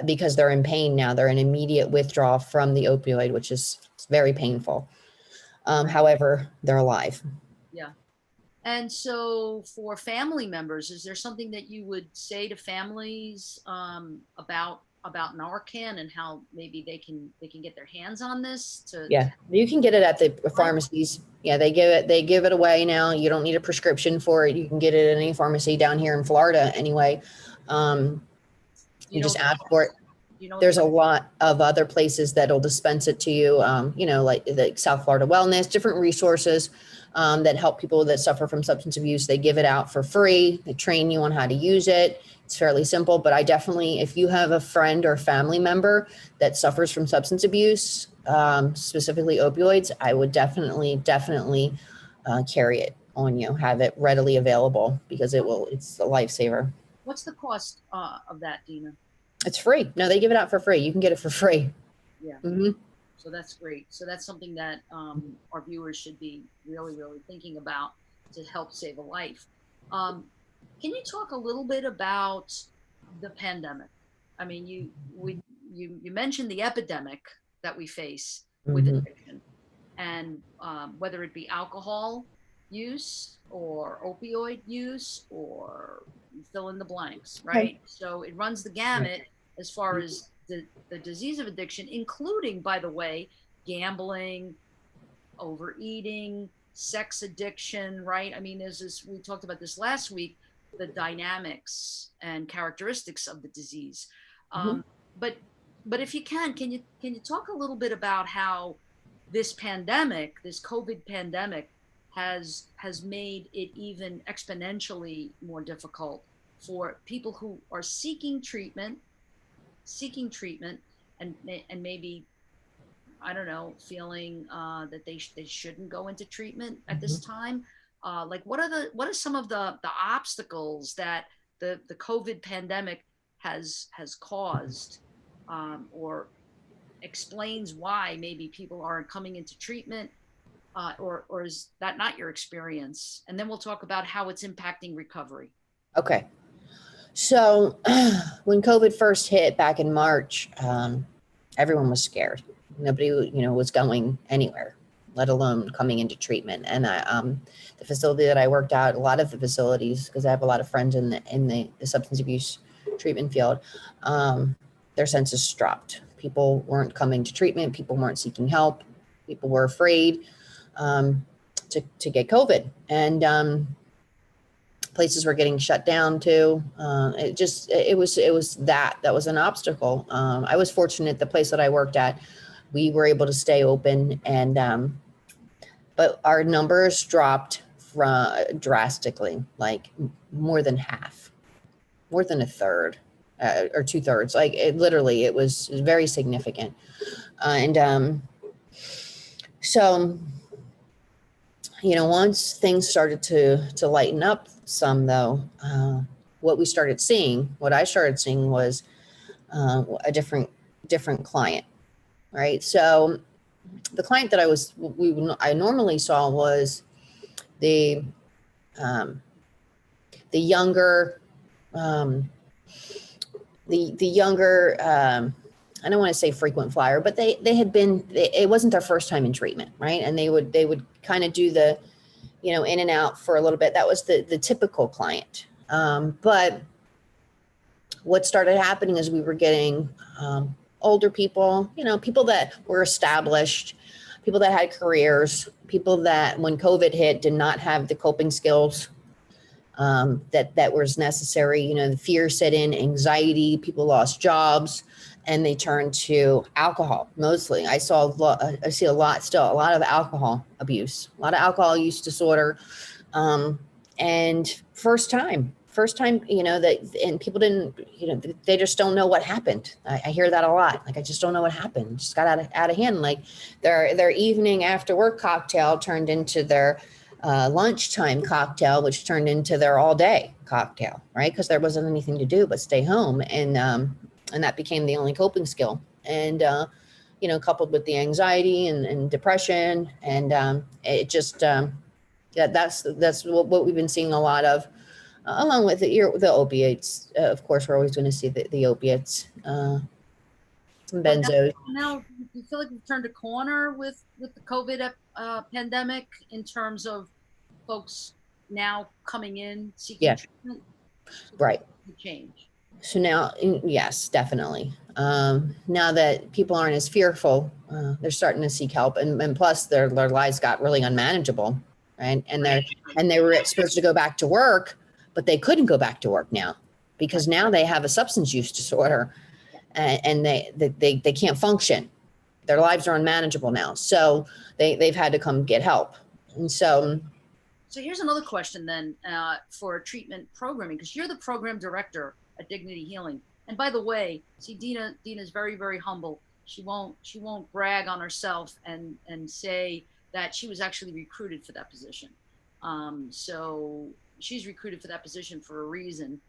because they're in pain now. They're in immediate withdrawal from the opioid, which is very painful. However, they're alive. Yeah. And so for family members, is there something that you would say to families about Narcan and how maybe they can get their hands on this? Yeah, you can get it at the pharmacies. Yeah, they give it away now. You don't need a prescription for it. You can get it at any pharmacy down here in Florida anyway. You just ask for it. There's a lot of other places that'll dispense it to you, like the South Florida Wellness, different resources that help people that suffer from substance abuse. They give it out for free. They train you on how to use it. It's fairly simple, but I definitely, if you have a friend or family member that suffers from substance abuse, specifically opioids, I would definitely carry it on you, have it readily available, because it's a lifesaver. What's the cost of that, Dina? It's free. No, they give it out for free. You can get it for free. Yeah. Mm-hmm. So that's great. So that's something that our viewers should be really, really thinking about to help save a life. Can you talk a little bit about the pandemic? I mean, you mentioned the epidemic that we face with addiction, and whether it be alcohol use or opioid use, or fill in the blanks, right? So it runs the gamut as far as the disease of addiction, including, by the way, gambling, overeating, sex addiction, right? I mean, we talked about this last week, the dynamics and characteristics of the disease. But if you can you talk a little bit about how this pandemic, this COVID pandemic, has made it even exponentially more difficult for people who are seeking treatment, and maybe, I don't know, feeling that they shouldn't go into treatment at this Mhm. time. Like, what are some of the obstacles that the COVID pandemic has caused, or explains why maybe people aren't coming into treatment, or is that not your experience? And then we'll talk about how it's impacting recovery. Okay. So when COVID first hit back in March, everyone was scared. Nobody, was going anywhere, let alone coming into treatment. And the facility that I worked at, a lot of the facilities, because I have a lot of friends in the substance abuse treatment field, their census dropped. People weren't coming to treatment. People weren't seeking help. People were afraid to get COVID, and places were getting shut down too. It was an obstacle. I was fortunate. The place that I worked at, we were able to stay open, and but our numbers dropped drastically, like more than half, more than a third, or two-thirds. Like it was very significant. And so once things started to lighten up some, though, what I started seeing was a different client, right? So the client that I normally saw was the um, the younger um, the younger. I don't want to say frequent flyer, but they had been. It wasn't their first time in treatment, right? And they would kind of do the in and out for a little bit. That was the typical client. But what started happening is we were getting older people, people that were established, people that had careers, people that when COVID hit did not have the coping skills that was necessary. The fear set in, anxiety, people lost jobs, and they turned to alcohol. Mostly, I see a lot of alcohol abuse, a lot of alcohol use disorder, um, and first time, that, and people didn't, they just don't know what happened. I hear that a lot. Like, I just don't know what happened. It just got out of hand. Like their evening after work cocktail turned into their lunchtime cocktail, which turned into their all day cocktail, right? Because there wasn't anything to do but stay home, and that became the only coping skill. And coupled with the anxiety and depression, and it just yeah, that's what we've been seeing a lot of, along with the opiates. Of course, we're always going to see the opiates, some But benzos. now, do you feel like we've turned a corner with the COVID pandemic in terms of folks now coming in seeking Yeah, treatment? So right. the change. So now, yes, definitely. Now that people aren't as fearful, they're starting to seek help, and plus their lives got really unmanageable, right? And they were supposed to go back to work, but they couldn't go back to work now because now they have a substance use disorder, and they can't function. Their lives are unmanageable now, so they've had to come get help, and so. So here's another question then, for treatment programming, because you're the program director at Dignity Healing. And by the way, see, Dina's very, very humble. She won't brag on herself and say that she was actually recruited for that position. So she's recruited for that position for a reason,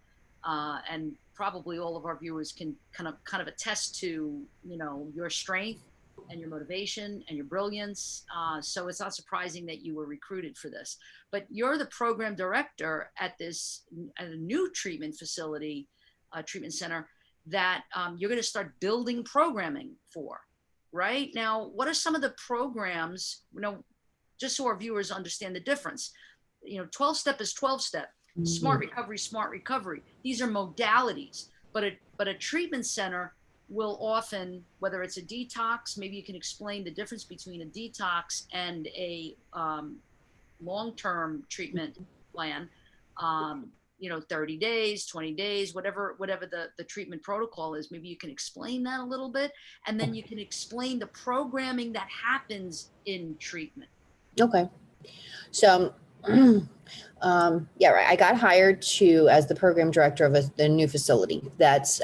and probably all of our viewers can kind of attest to your strength and your motivation and your brilliance. So it's not surprising that you were recruited for this. But you're the program director at at a new treatment facility, treatment center, that you're going to start building programming for. Right now, what are some of the programs? Just so our viewers understand the difference. 12-step is 12-step. Smart recovery, smart recovery. These are modalities, but a treatment center will often, whether it's a detox, maybe you can explain the difference between a detox and a long-term treatment plan. 30 days, 20 days, whatever the treatment protocol is. Maybe you can explain that a little bit, and then you can explain the programming that happens in treatment. Okay. So, yeah, right. I got hired as the program director of the new facility that's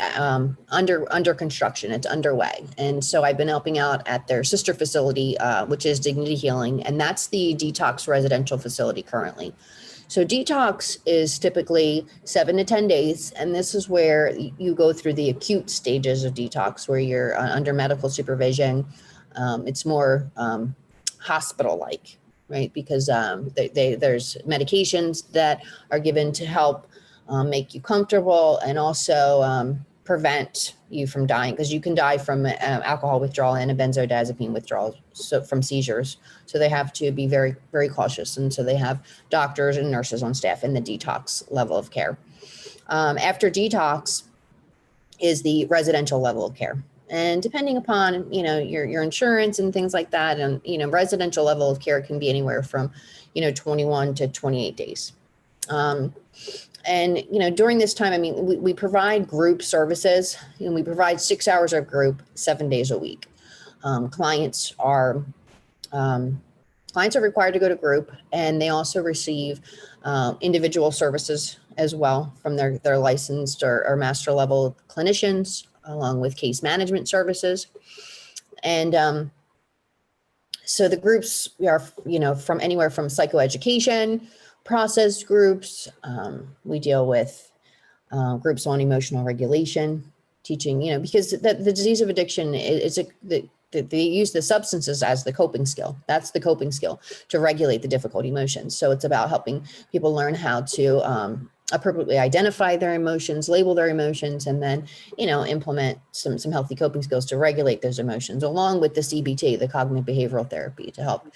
under construction. It's underway, and so I've been helping out at their sister facility, which is Dignity Healing, and that's the Detox residential facility currently. So Detox is typically 7 to 10 days, and this is where you go through the acute stages of detox, where you're under medical supervision. It's more hospital-like, right? Because there's medications that are given to help make you comfortable and also prevent you from dying, because you can die from alcohol withdrawal and a benzodiazepine withdrawal, so from seizures. So they have to be very, very cautious. And so they have doctors and nurses on staff in the detox level of care. After detox is the residential level of care. And depending upon, your insurance and things like that, and, residential level of care can be anywhere from, 21 to 28 days. And, during this time, we provide group services, and we provide 6 hours of group 7 days a week. Clients are required to go to group, and they also receive individual services as well from their licensed or master level clinicians, along with case management services. And so the groups are, from anywhere from psychoeducation, process groups. We deal with groups on emotional regulation, teaching, because the disease of addiction they use the substances as the coping skill. That's the coping skill, to regulate the difficult emotions. So it's about helping people learn how to appropriately identify their emotions, label their emotions, and then, implement some healthy coping skills to regulate those emotions, along with the CBT, the cognitive behavioral therapy, to help,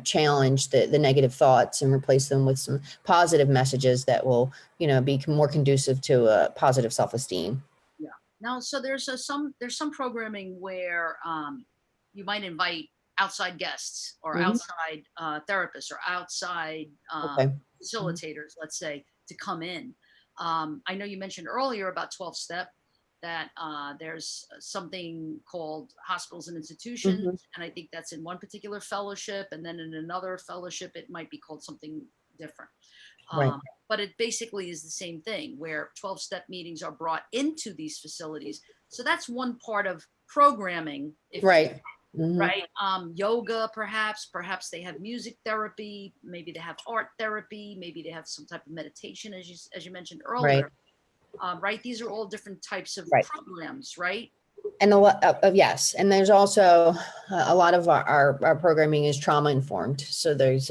challenge the negative thoughts and replace them with some positive messages that will, be more conducive to a positive self-esteem. Yeah. Now, so there's some programming where you might invite outside guests or outside therapists or outside facilitators, let's say, to come in. I know you mentioned earlier about 12-step, that there's something called hospitals and institutions, and I think that's in one particular fellowship, and then in another fellowship it might be called something different. Right. But it basically is the same thing, where 12-step meetings are brought into these facilities. So that's one part of programming. Right. Right. Yoga, perhaps they have music therapy, maybe they have art therapy, maybe they have some type of meditation, as you mentioned earlier. Right. These are all different types of programs, right? And a lot of, yes. And there's also a lot of our programming is trauma informed. So there's,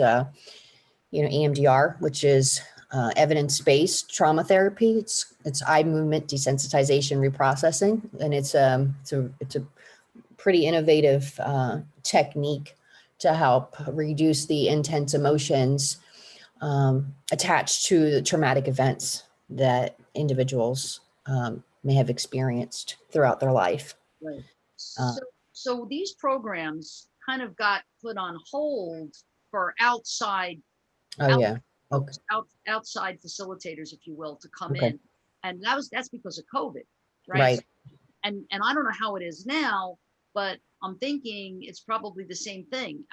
EMDR, which is evidence-based trauma therapy. It's eye movement desensitization reprocessing. And it's a pretty innovative technique to help reduce the intense emotions attached to the traumatic events that individuals may have experienced throughout their life. Right. So these programs kind of got put on hold for outside facilitators, if you will, to come in, and that's because of COVID, right? And I don't know how it is now, but I'm thinking it's probably the same thing.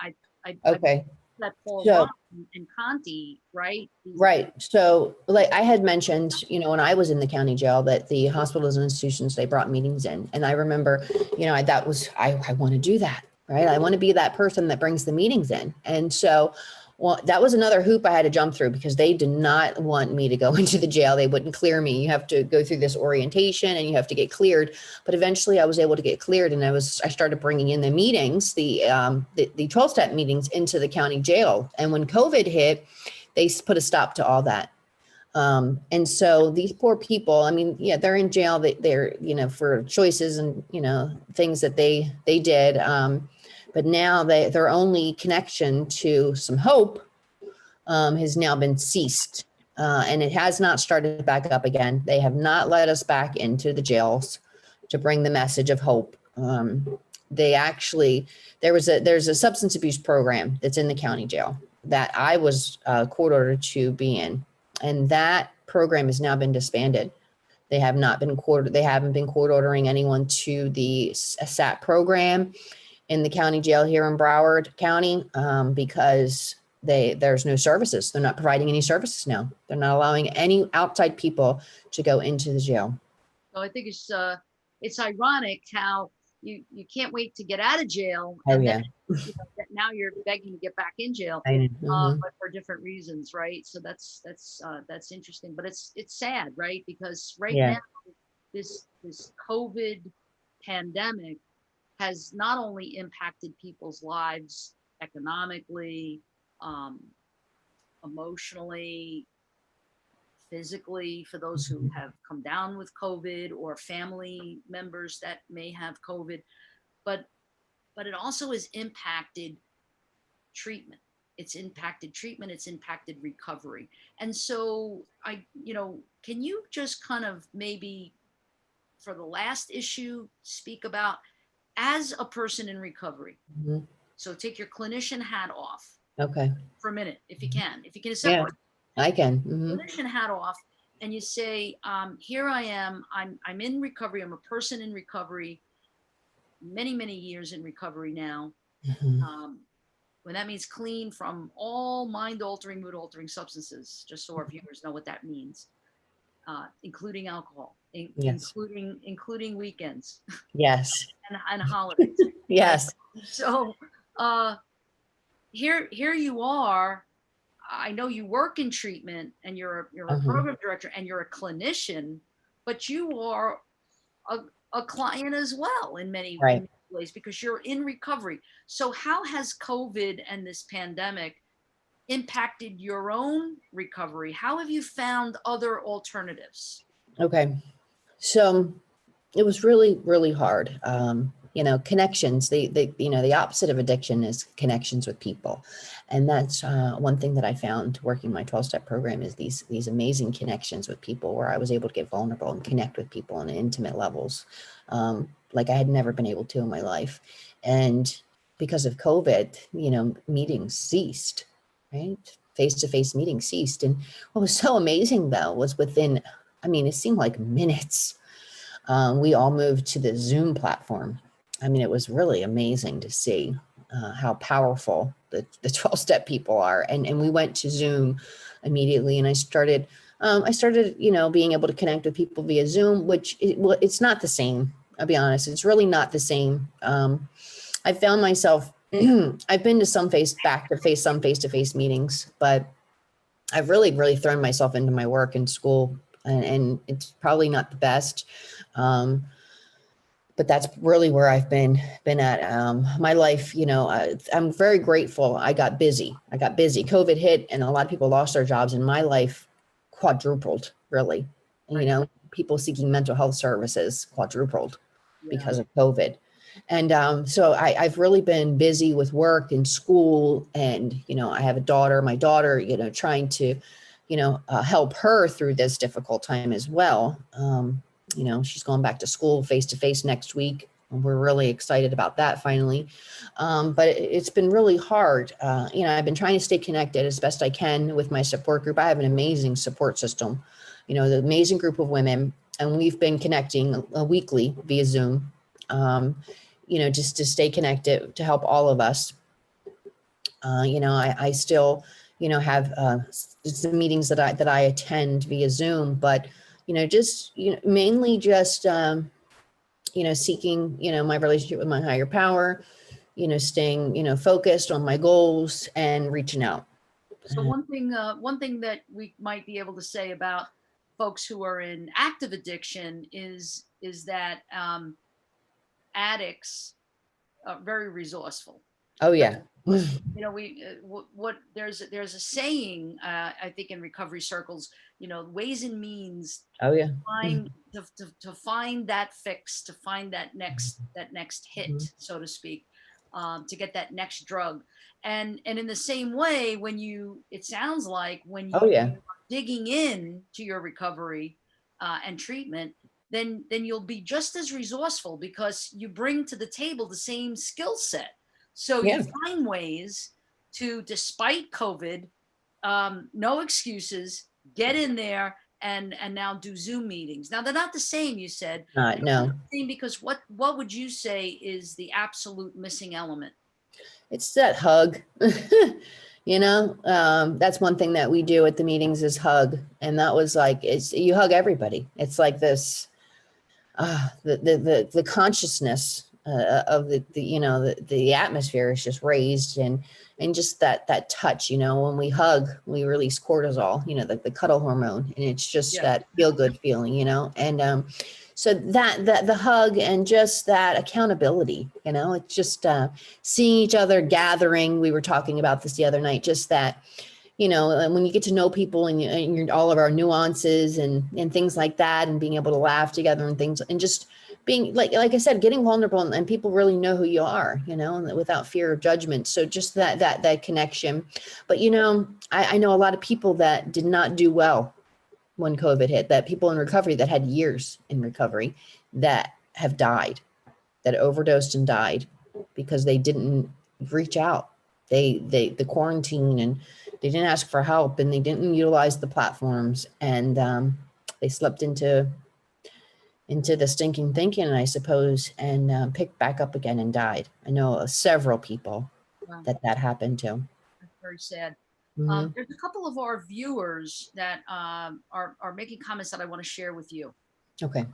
That Paul and Conti, right? Right. So like I had mentioned, when I was in the county jail, that the hospitals and institutions, they brought meetings in. And I remember, I want to do that, right? I want to be that person that brings the meetings in. And so, that was another hoop I had to jump through, because they did not want me to go into the jail. They wouldn't clear me. You have to go through this orientation and you have to get cleared. But eventually I was able to get cleared, and I started bringing in the meetings, the 12-step meetings into the county jail. And when COVID hit, they put a stop to all that. And so these poor people, they're in jail. They're, for choices and, things that they did. But now their only connection to some hope has now been ceased. And it has not started back up again. They have not let us back into the jails to bring the message of hope. There's a substance abuse program that's in the county jail that I was court ordered to be in. And that program has now been disbanded. They haven't been court ordering anyone to the SAT program in the county jail here in Broward County, because there's no services. They're not providing any services now. They're not allowing any outside people to go into the jail. So I think it's ironic how you can't wait to get out of jail, Oh and yeah. then that now you're begging to get back in jail, but for different reasons, right? So that's interesting, but it's sad, right? Because right Yeah. now this COVID pandemic has not only impacted people's lives economically, um, emotionally, physically, for those who have come down with COVID or family members that may have COVID, but it also has impacted treatment. It's impacted treatment, it's impacted recovery. And so can you just kind of maybe for the last issue speak about as a person in recovery? Mhm. So take your clinician hat off Okay. for a minute, if you can. If you can Yeah, separate I can. clinician hat off, and you say, here I am, I'm in recovery, I'm a person in recovery, many years in recovery now. Um, when that means clean from all mind altering, mood altering substances, just so our viewers know what that means, including alcohol, Yes. including weekends Yes. and holidays. Right? Yes. So here you are. I know you work in treatment and you're a program director and you're a clinician, but you are a, a client as well in many Right. ways because you're in recovery. So how has COVID and this pandemic impacted your own recovery? How have you found other alternatives? Okay. So it was really, really hard. Connections, the opposite of addiction is connections with people. And that's one thing that I found working my 12-step program is these amazing connections with people where I was able to get vulnerable and connect with people on intimate levels, like I had never been able to in my life. And because of COVID, meetings ceased, right? Face-to-face meetings ceased. And what was so amazing though was it seemed like minutes. We all moved to the Zoom platform. It was really amazing to see how powerful the 12-step people are. And we went to Zoom immediately, and I started, being able to connect with people via Zoom, which it's not the same. I'll be honest, it's really not the same. I found myself, I've been to some face-to-face meetings, but I've really, really thrown myself into my work and school, and it's probably not the best. But that's really where I've been at. My life, I'm very grateful. I got busy. COVID hit and a lot of people lost their jobs, and my life quadrupled, really. Right. People seeking mental health services quadrupled Yeah. because of COVID. And so I've really been busy with work and school, and, I have a daughter, my daughter, trying to, help her through this difficult time as well. She's going back to school face-to-face next week. And we're really excited about that finally. But it's been really hard. I've been trying to stay connected as best I can with my support group. I have an amazing support system, the amazing group of women, and we've been connecting weekly via Zoom, just to stay connected, to help all of us. I still, have the meetings that I attend via Zoom, but mainly just, seeking, my relationship with my higher power, staying, focused on my goals and reaching out. So one thing that we might be able to say about folks who are in active addiction is that addicts are very resourceful. Oh yeah. We what there's a saying, I think in recovery circles, ways and means Oh yeah. to find that fix, to find that next hit, so to speak, to get that next drug. And in the same way, it sounds like when Oh you yeah. digging in to your recovery and treatment, then you'll be just as resourceful because you bring to the table the same skill set. So you Yeah. find ways to, despite COVID, no excuses, get in there and now do Zoom meetings. Now they're not the same, you said. They're not No, the same because what would you say is the absolute missing element? it's that hug. That's one thing that we do at the meetings is hug. And that was like, you hug everybody. It's like this, the consciousness of the atmosphere is just raised, and just that touch, when we hug, we release cortisol, the cuddle hormone, and it's just that feel good feeling, and so that the hug and just that accountability, it's just seeing each other, gathering. We were talking about this the other night, just that, and when you get to know people and all of our nuances and things like that, and being able to laugh together and things, and just being like I said, getting vulnerable, and people really know who you are, and without fear of judgment. So just that connection. But, I know a lot of people that did not do well when COVID hit, that people in recovery that had years in recovery that have died, that overdosed and died because they didn't reach out. The quarantine, and they didn't ask for help, and they didn't utilize the platforms, and they slipped into the stinking thinking, I suppose, and picked back up again and died. I know several people Wow. that happened to. That's very sad. Mhm. There's a couple of our viewers that are making comments that I want to share with you. Okay.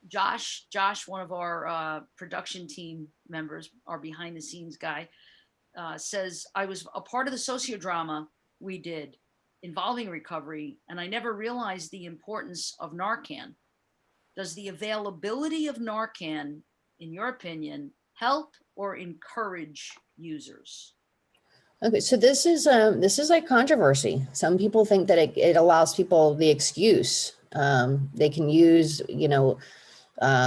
Josh, one of our production team members, our behind the scenes guy, says, I was a part of the sociodrama we did involving recovery, and I never realized the importance of Narcan. Does the availability of Narcan, in your opinion, help or encourage users? Okay, so this is like controversy. Some people think that it allows people the excuse. They can use,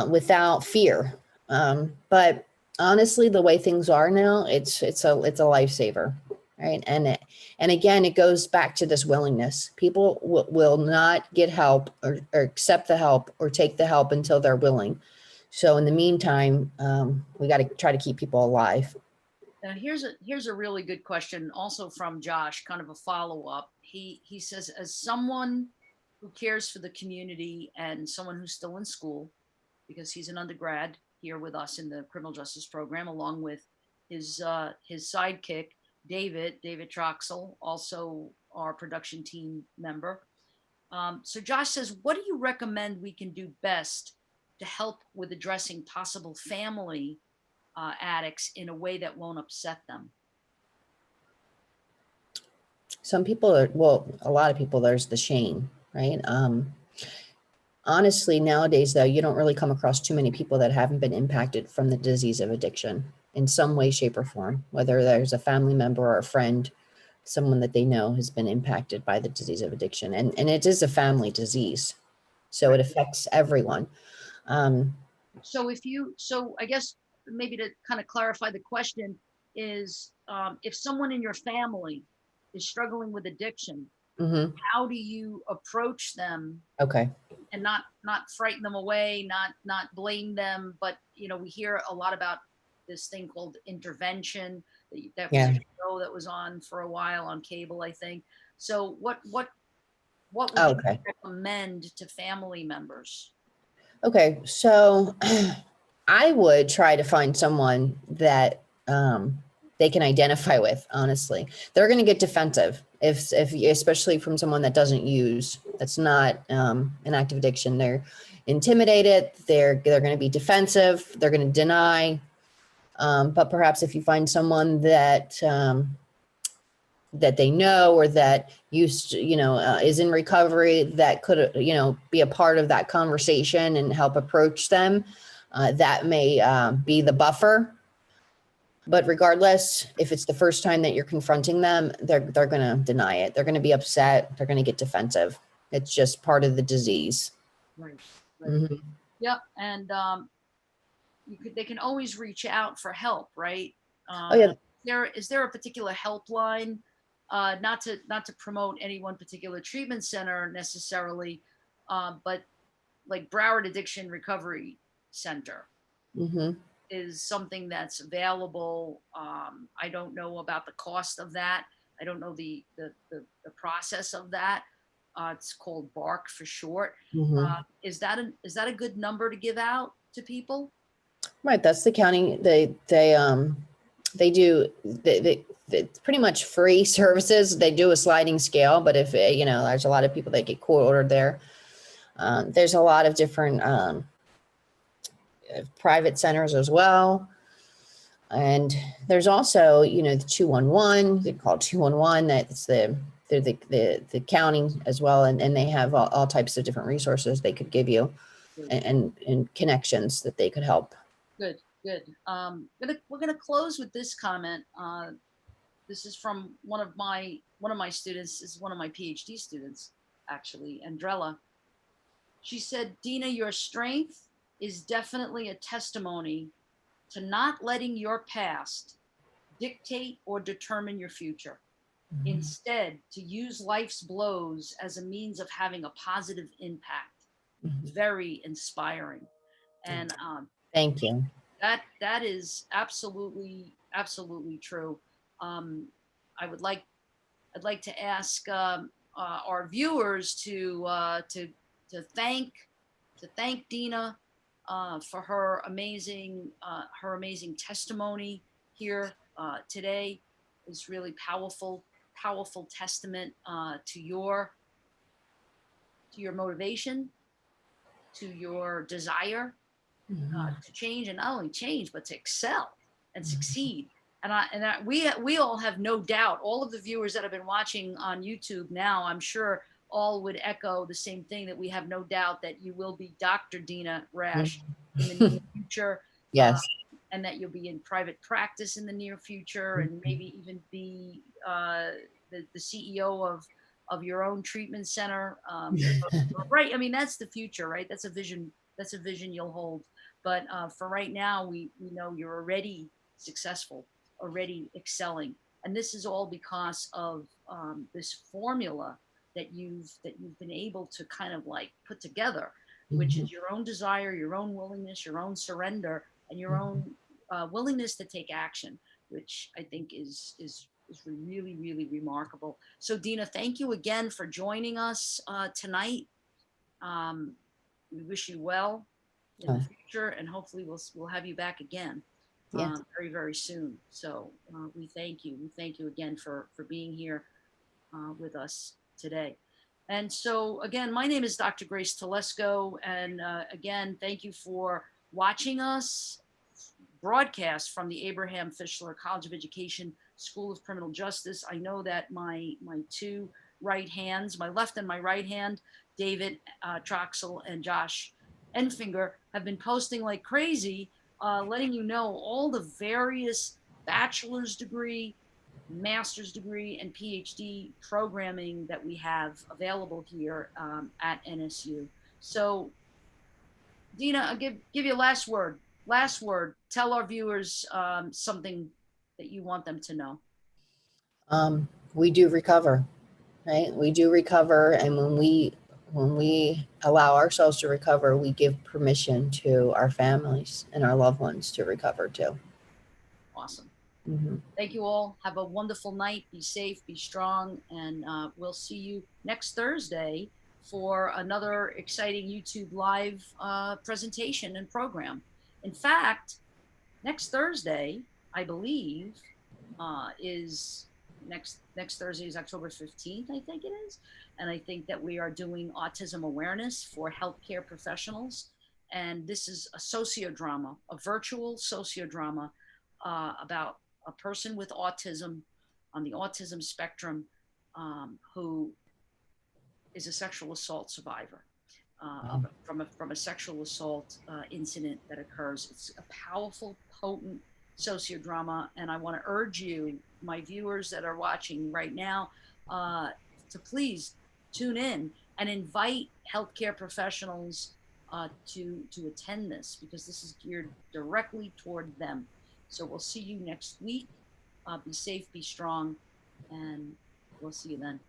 without fear. But honestly, the way things are now, it's a lifesaver, right? And again, it goes back to this willingness. People will not get help or accept the help or take the help until they're willing. So in the meantime, we got to try to keep people alive. Now here's a really good question, also from Josh, kind of a follow-up. He says, as someone who cares for the community and someone who's still in school, because he's an undergrad here with us in the criminal justice program, along with his sidekick, David Troxel, also our production team member. So Josh says, what do you recommend we can do best to help with addressing possible family addicts in a way that won't upset them? Some people are, well, a lot of people, there's the shame, right? Honestly, nowadays, though, you don't really come across too many people that haven't been impacted from the disease of addiction in some way, shape, or form, whether there's a family member or a friend, someone that they know has been impacted by the disease of addiction. And it is a family disease, so it affects everyone. So I guess maybe to kind of clarify the question is, if someone in your family is struggling with addiction, Mm-hmm. how do you approach them? Okay. And not frighten them away, not blame them, but we hear a lot about this thing called intervention that was Yeah. a show that was on for a while on cable, I think. So what would you Okay. recommend to family members? Okay. So I would try to find someone that they can identify with. Honestly, they're going to get defensive if especially from someone that doesn't use, that's not an active addiction. They're intimidated. They're going to be defensive. They're going to deny. But perhaps if you find someone that that they know, or that used to, is in recovery, that could, be a part of that conversation and help approach them, that may be the buffer. But regardless, if it's the first time that you're confronting them, they're going to deny it. They're going to be upset. They're going to get defensive. It's just part of the disease. Right. Mhm. Yep. And they can always reach out for help, right? Oh yeah. Is there a particular helpline? Not to promote any one particular treatment center necessarily, but like Broward Addiction Recovery Center Mm-hmm. is something that's available. I don't know about the cost of that. I don't know the process of that. It's called BARC for short. Mm-hmm. Is that a good number to give out to people? Right. That's the county. They do. it's pretty much free services. They do a sliding scale, but if, there's a lot of people that get court ordered there. There's a lot of different private centers as well. And there's also, the 211, they call it 211, that's they're the county as well. And they have all types of different resources they could give you and connections that they could help. Good, good. We're gonna close with this comment. This is from one of my students. This is one of my PhD students, actually, Andrella. She said, Dina, your strength is definitely a testimony to not letting your past dictate or determine your future. Mm-hmm. Instead, to use life's blows as a means of having a positive impact. Mm-hmm. Very inspiring. And thank you. That is absolutely true. I'd like to ask our viewers to thank Dina for her amazing testimony here today. Is really powerful testament to your motivation, to your desire to change, and not only change but to excel and succeed. And we all have no doubt, all of the viewers that have been watching on YouTube now, I'm sure all would echo the same thing, that we have no doubt that you will be Dr. Dina Rash in the near future. Yes. And that you'll be in private practice in the near future, and maybe even be the CEO of your own treatment center. Right. I mean, that's the future, right? That's a vision you'll hold. But for right now, we know you're already successful, already excelling. And this is all because of this formula that you've been able to kind of like put together, which is your own desire, your own willingness, your own surrender, and your own willingness to take action, which I think is really, really remarkable. So Dina, thank you again for joining us tonight. We wish you well in the future, and hopefully we'll have you back again very, very soon. So we thank you. We thank you again for being here with us today. And so again, my name is Dr. Grace Telesco, and again, thank you for watching us broadcast from the Abraham Fischler College of Education School of Criminal Justice. I know that my two right hands, my left and my right hand, David Troxel and Josh Enfinger, have been posting like crazy, letting you know all the various bachelor's degree, master's degree, and PhD programming that we have available here at NSU. So Dina, I'll give you a last word. Tell our viewers something that you want them to know. We do recover, right? We do recover. And when we allow ourselves to recover, we give permission to our families and our loved ones to recover too. Awesome. Mm-hmm. Thank you all. Have a wonderful night. Be safe, be strong, and we'll see you next Thursday for another exciting YouTube live presentation and program. In fact, next Thursday, I believe, is next Thursday is October 15th, I think it is. And I think that we are doing autism awareness for healthcare professionals. And this is a sociodrama, a virtual sociodrama about a person with autism on the autism spectrum who is a sexual assault survivor from a sexual assault incident that occurs. It's a powerful, potent sociodrama, and I want to urge you, my viewers that are watching right now, to please tune in and invite healthcare professionals to attend this, because this is geared directly toward them. So we'll see you next week. Be safe, be strong, and we'll see you then.